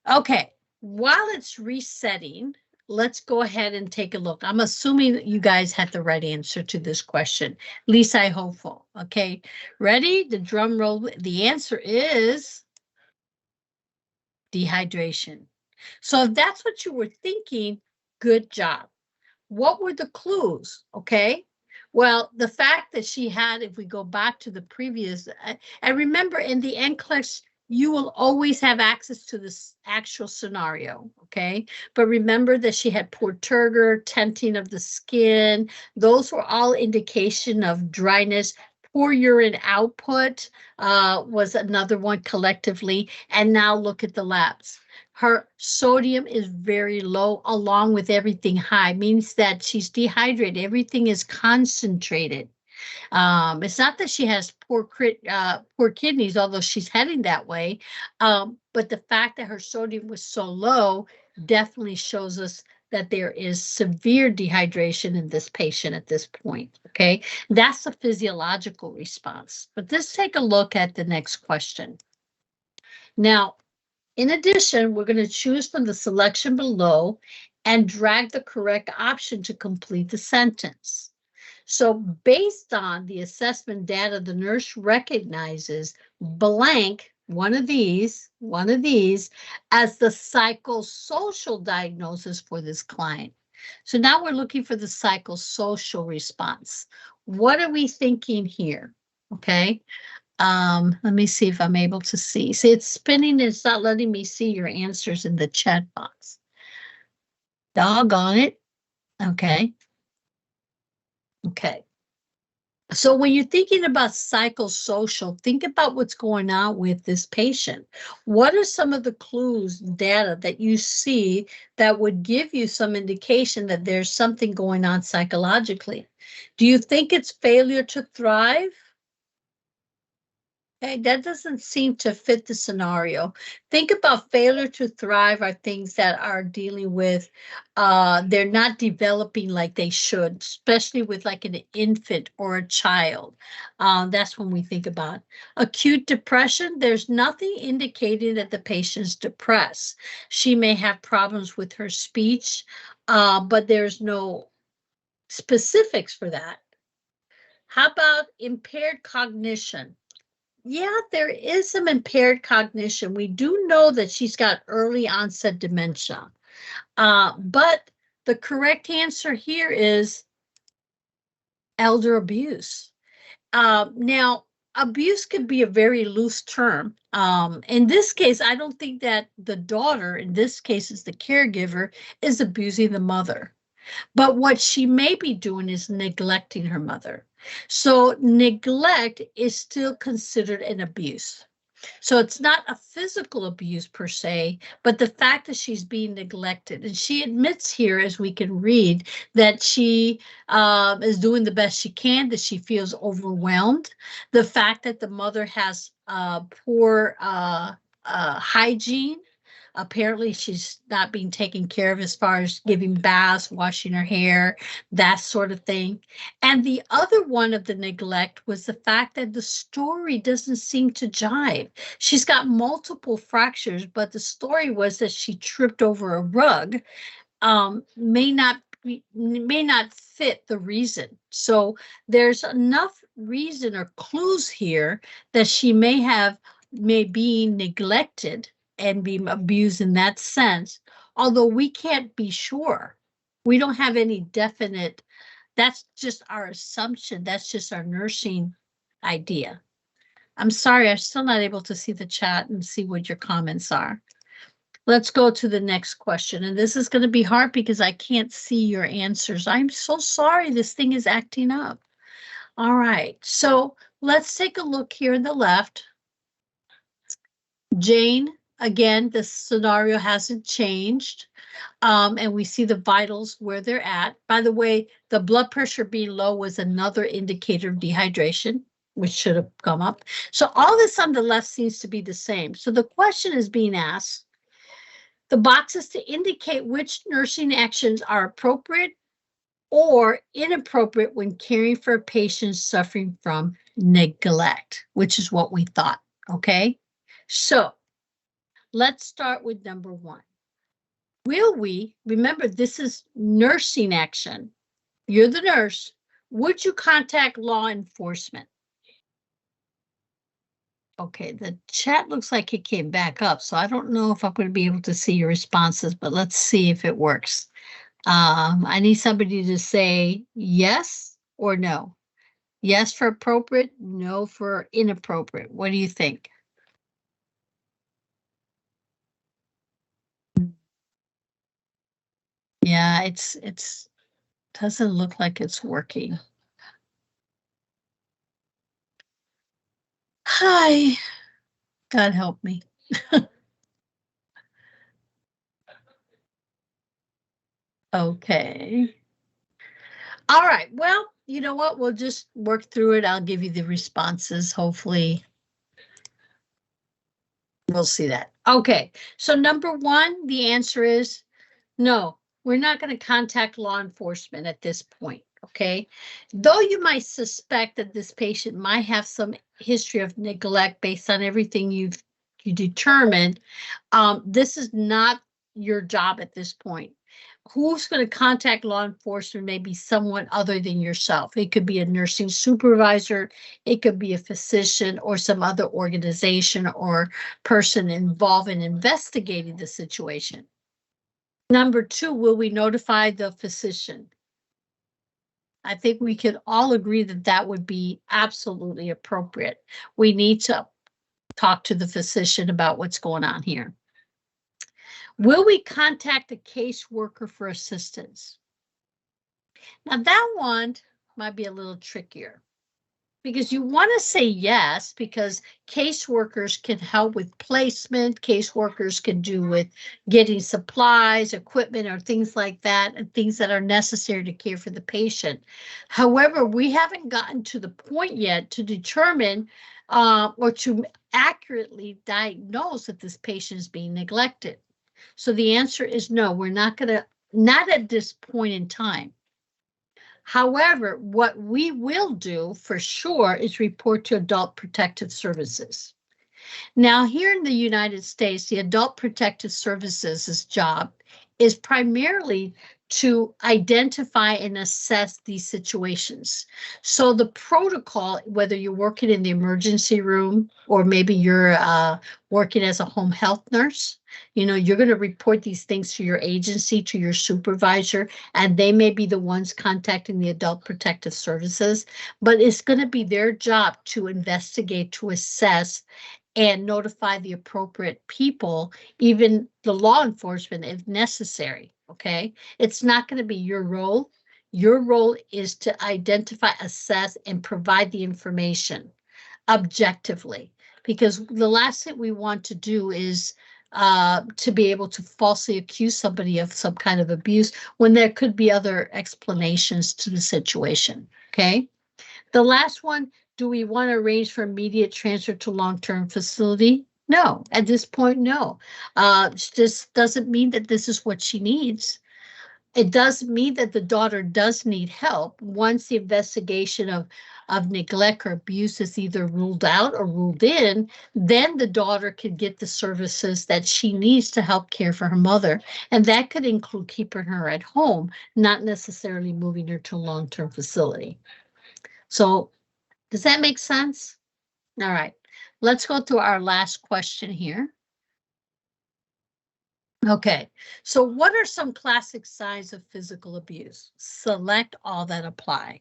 Okay, while it's resetting, let's go ahead and take a look. I'm assuming that you guys had the right answer to this question. At least I hope so. Okay, ready? The drum roll. The answer is dehydration. So if that's what you were thinking, good job. What were the clues? Okay. Well, the fact that she had, if we go back to the previous, and remember in the NCLEX, you will always have access to this actual scenario, okay? But remember that she had poor turgor, tenting of the skin. Those were all indication of dryness. Poor urine output was another one collectively. And now look at the labs. Her sodium is very low, along with everything high, means that she's dehydrated. Everything is concentrated. It's not that she has poor kidneys, although she's heading that way. But the fact that her sodium was so low definitely shows us that there is severe dehydration in this patient at this point. Okay, that's a physiological response. But let's take a look at the next question. Now, in addition, we're going to choose from the selection below and drag the correct option to complete the sentence. So based on the assessment data, the nurse recognizes blank one of these as the psychosocial diagnosis for this client. So now we're looking for the psychosocial response. What are we thinking here? Okay. Let me see if I'm able to see. See, it's spinning. It's not letting me see your answers in the chat box. Doggone it. Okay. Okay. So when you're thinking about psychosocial, think about what's going on with this patient. What are some of the clues, data that you see that would give you some indication that there's something going on psychologically? Do you think it's failure to thrive? Okay, that doesn't seem to fit the scenario. Think about failure to thrive are things that are dealing with, they're not developing like they should, especially with like an infant or a child. That's when we think about acute depression. There's nothing indicating that the patient's depressed. She may have problems with her speech, but there's no specifics for that. How about impaired cognition? Yeah, there is some impaired cognition. We do know that she's got early onset dementia. But the correct answer here is elder abuse. Now, abuse could be a very loose term. In this case, I don't think that the daughter, in this case is the caregiver, is abusing the mother. But what she may be doing is neglecting her mother. So neglect is still considered an abuse. So it's not a physical abuse per se, but the fact that she's being neglected. And she admits here, as we can read, that she is doing the best she can, that she feels overwhelmed. The fact that the mother has poor hygiene. Apparently she's not being taken care of as far as giving baths, washing her hair, that sort of thing. And the other one of the neglect was the fact that the story doesn't seem to jive. She's got multiple fractures, but the story was that she tripped over a rug, may not fit the reason. So there's enough reason or clues here that she may be neglected and be abused in that sense, although we can't be sure. We don't have any definite, that's just our assumption. That's just our nursing idea. I'm sorry, I'm still not able to see the chat and see what your comments are. Let's go to the next question. And this is going to be hard because I can't see your answers. I'm so sorry this thing is acting up. All right, so let's take a look here on the left. Jane, again, the scenario hasn't changed. And we see the vitals where they're at. By the way, the blood pressure being low was another indicator of dehydration, which should have come up. So all this on the left seems to be the same. So the question is being asked, the boxes to indicate which nursing actions are appropriate or inappropriate when caring for a patient suffering from neglect, which is what we thought, okay? So let's start with number one. Will we, remember this is nursing action, you're the nurse, would you contact law enforcement? Okay, the chat looks like it came back up, so I don't know if I'm going to be able to see your responses, but let's see if it works. I need somebody to say yes or no. Yes for appropriate, no for inappropriate. What do you think? Yeah, it's doesn't look like it's working. Hi, God help me. Okay. All right. Well, you know what? We'll just work through it. I'll give you the responses. Hopefully we'll see that. Okay. So number one, the answer is no, we're not going to contact law enforcement at this point. Okay. Though you might suspect that this patient might have some history of neglect based on everything you determined, this is not your job at this point. who's going to contact law enforcement may be someone other than yourself. It could be a nursing supervisor, it could be a physician or some other organization or person involved in investigating the situation. Number two, will we notify the physician? I think we could all agree that that would be absolutely appropriate. We need to talk to the physician about what's going on here. Will we contact a caseworker for assistance? Now that one might be a little trickier because you want to say yes, because caseworkers can help with placement, caseworkers can do with getting supplies, equipment, or things like that, and things that are necessary to care for the patient. However, we haven't gotten to the point yet to determine or to accurately diagnose that this patient is being neglected. So the answer is no, we're not at this point in time. However, what we will do for sure is report to Adult Protective Services. Now, here in the United States, the Adult Protective Services' job is primarily to identify and assess these situations. So the protocol, whether you're working in the emergency room or maybe you're working as a home health nurse, you're going to report these things to your agency, to your supervisor, and they may be the ones contacting the Adult Protective Services, but it's going to be their job to investigate, to assess, and notify the appropriate people, even the law enforcement if necessary, okay? It's not going to be your role. Your role is to identify, assess, and provide the information objectively, because the last thing we want to do is to be able to falsely accuse somebody of some kind of abuse when there could be other explanations to the situation, okay? The last one, do we want to arrange for immediate transfer to long-term facility? No, at this point, no. This doesn't mean that this is what she needs. It does mean that the daughter does need help once the investigation of neglect or abuse is either ruled out or ruled in. Then the daughter can get the services that she needs to help care for her mother. And that could include keeping her at home, not necessarily moving her to a long-term facility. So does that make sense? All right, let's go to our last question here. Okay, so what are some classic signs of physical abuse? Select all that apply.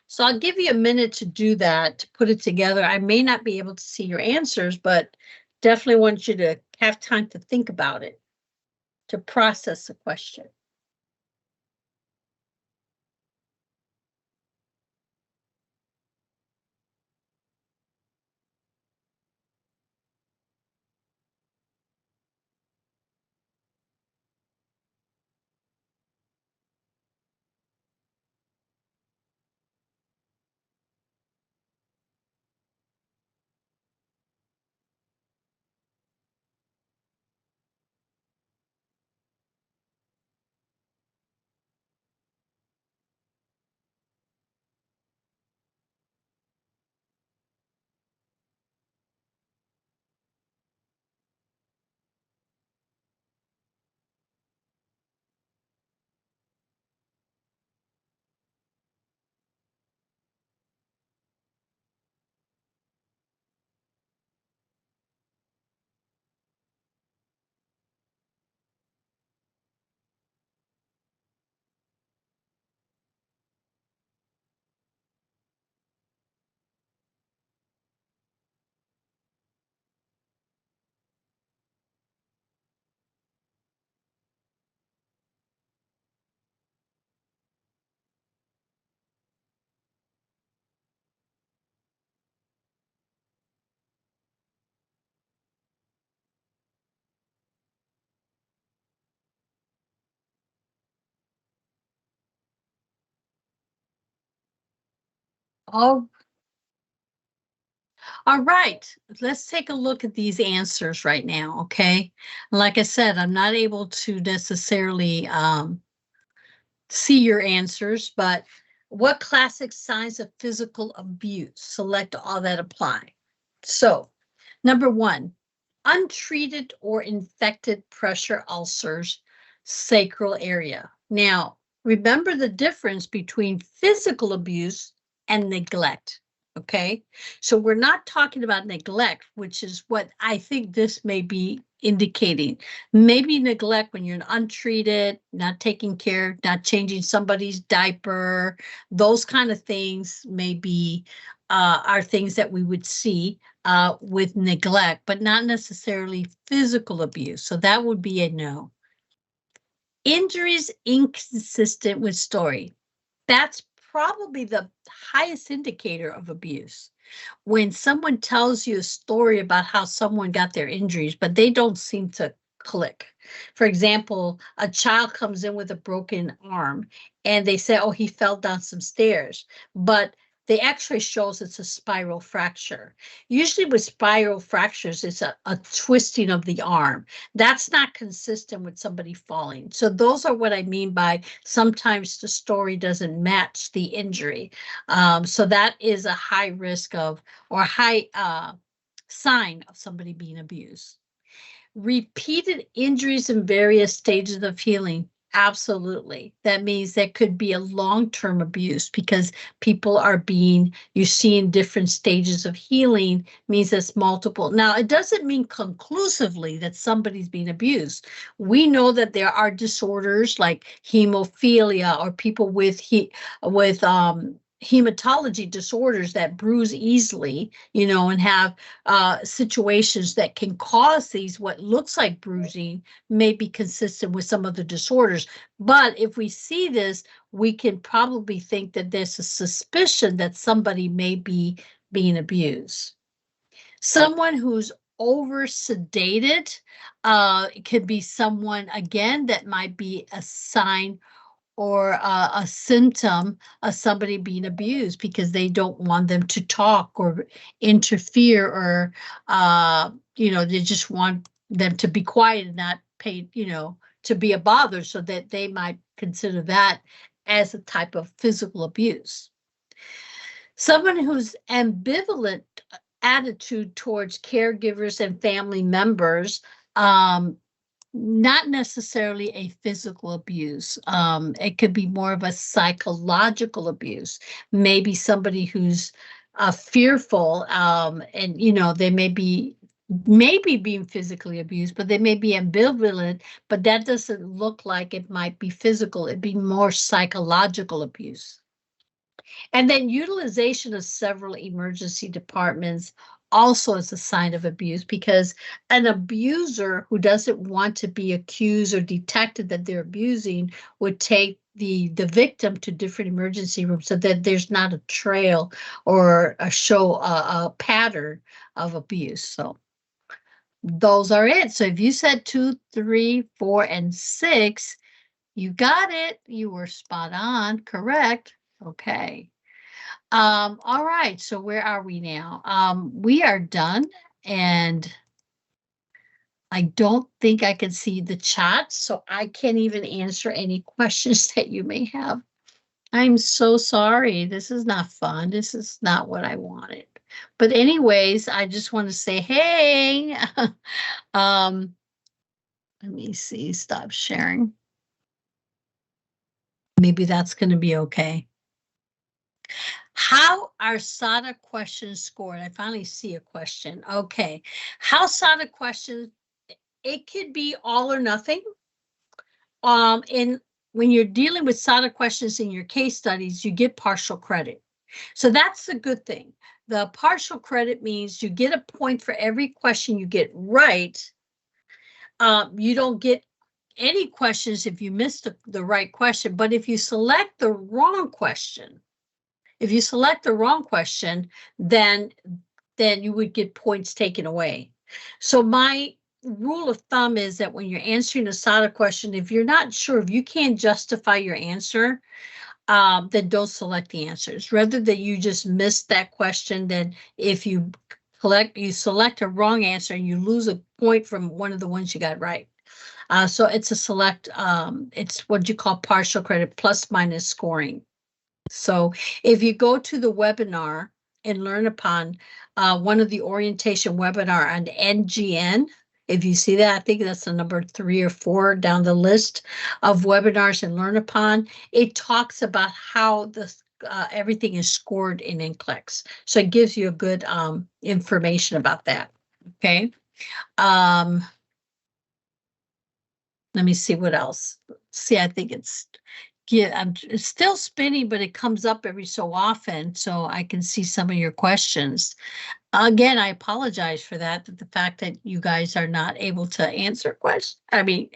So I'll give you a minute to do that, to put it together. I may not be able to see your answers, but definitely want you to have time to think about it, to process the question. Oh, all right, let's take a look at these answers right now, okay? Like I said, I'm not able to necessarily see your answers, but what classic signs of physical abuse? Select all that apply. So, number one, untreated or infected pressure ulcers, sacral area. Now, remember the difference between physical abuse and neglect. Okay, so we're not talking about neglect, which is what I think this may be indicating. Maybe neglect when you're untreated, not taking care, not changing somebody's diaper, those kind of things may be are things that we would see with neglect, but not necessarily physical abuse. So that would be a no. Injuries inconsistent with story. That's probably the highest indicator of abuse. When someone tells you a story about how someone got their injuries, but they don't seem to click. For example, a child comes in with a broken arm and they say, oh, he fell down some stairs, but the x-ray shows it's a spiral fracture. Usually with spiral fractures, it's a twisting of the arm. That's not consistent with somebody falling. So those are what I mean by sometimes the story doesn't match the injury. So that is a high risk of, or high sign of somebody being abused. Repeated injuries in various stages of healing. Absolutely. That means that could be a long-term abuse because people are being, you're seeing different stages of healing, means it's multiple. Now, it doesn't mean conclusively that somebody's being abused. We know that there are disorders like hemophilia or people with hematology disorders that bruise easily, and have situations that can cause these, what looks like bruising may be consistent with some of the disorders. But if we see this, we can probably think that there's a suspicion that somebody may be being abused. Someone who's over sedated, it could be someone, again, that might be a sign or a symptom of somebody being abused because they don't want them to talk or interfere, or they just want them to be quiet and not pay, to be a bother, so that they might consider that as a type of physical abuse. Someone who's ambivalent attitude towards caregivers and family members, not necessarily a physical abuse. It could be more of a psychological abuse. Maybe somebody who's fearful, and they may be being physically abused, but they may be ambivalent, but that doesn't look like it might be physical. It'd be more psychological abuse. And then utilization of several emergency departments also is a sign of abuse, because an abuser who doesn't want to be accused or detected that they're abusing would take the victim to different emergency rooms so that there's not a trail or a pattern of abuse. So those are it. So if you said 2, 3, 4, and 6, you got it. You were spot on. Correct. Okay. All right, so where are we now? We are done, and I don't think I can see the chat, so I can't even answer any questions that you may have. I'm so sorry. This is not fun. This is not what I wanted. But anyways, I just want to say, hey, let me see, stop sharing. Maybe that's going to be okay. How are SATA questions scored? I finally see a question. Okay. How SATA questions, it could be all or nothing. And when you're dealing with SATA questions in your case studies, you get partial credit. So that's the good thing. The partial credit means you get a point for every question you get right. You don't get any questions if you miss the right question, but if you select the wrong question, then you would get points taken away. So my rule of thumb is that when you're answering a SATA question, if you're not sure, if you can't justify your answer, then don't select the answers. Rather than you just miss that question, then if you select a wrong answer and you lose a point from one of the ones you got right. So it's a select, it's what you call partial credit, plus minus scoring. So if you go to the webinar and learn upon one of the orientation webinar on NGN, If you see that, I think that's the number 3 or 4 down the list of webinars and Learn Upon. It talks about how the everything is scored in NCLEX. So it gives you a good information about that. Okay. Let me see what else. See, I think it's it's still spinning, but it comes up every so often, so I can see some of your questions. Again, I apologize for that, the fact that you guys are not able to answer questions,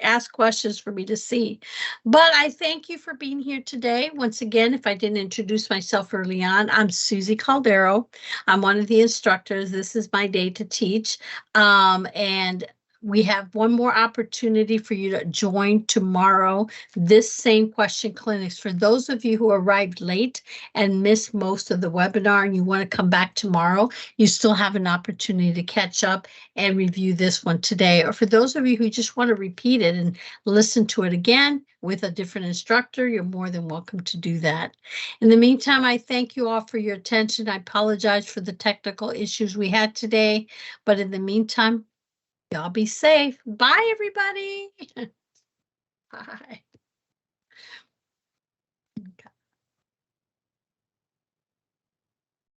ask questions for me to see. But I thank you for being here today. Once again, if I didn't introduce myself early on, I'm Susie Caldero. I'm one of the instructors. This is my day to teach. And we have one more opportunity for you to join tomorrow, this same question clinics. For those of you who arrived late and missed most of the webinar and you want to come back tomorrow, you still have an opportunity to catch up and review this one today. Or for those of you who just want to repeat it and listen to it again with a different instructor, you're more than welcome to do that. In the meantime, I thank you all for your attention. I apologize for the technical issues we had today, but in the meantime, y'all be safe. Bye, everybody. Bye.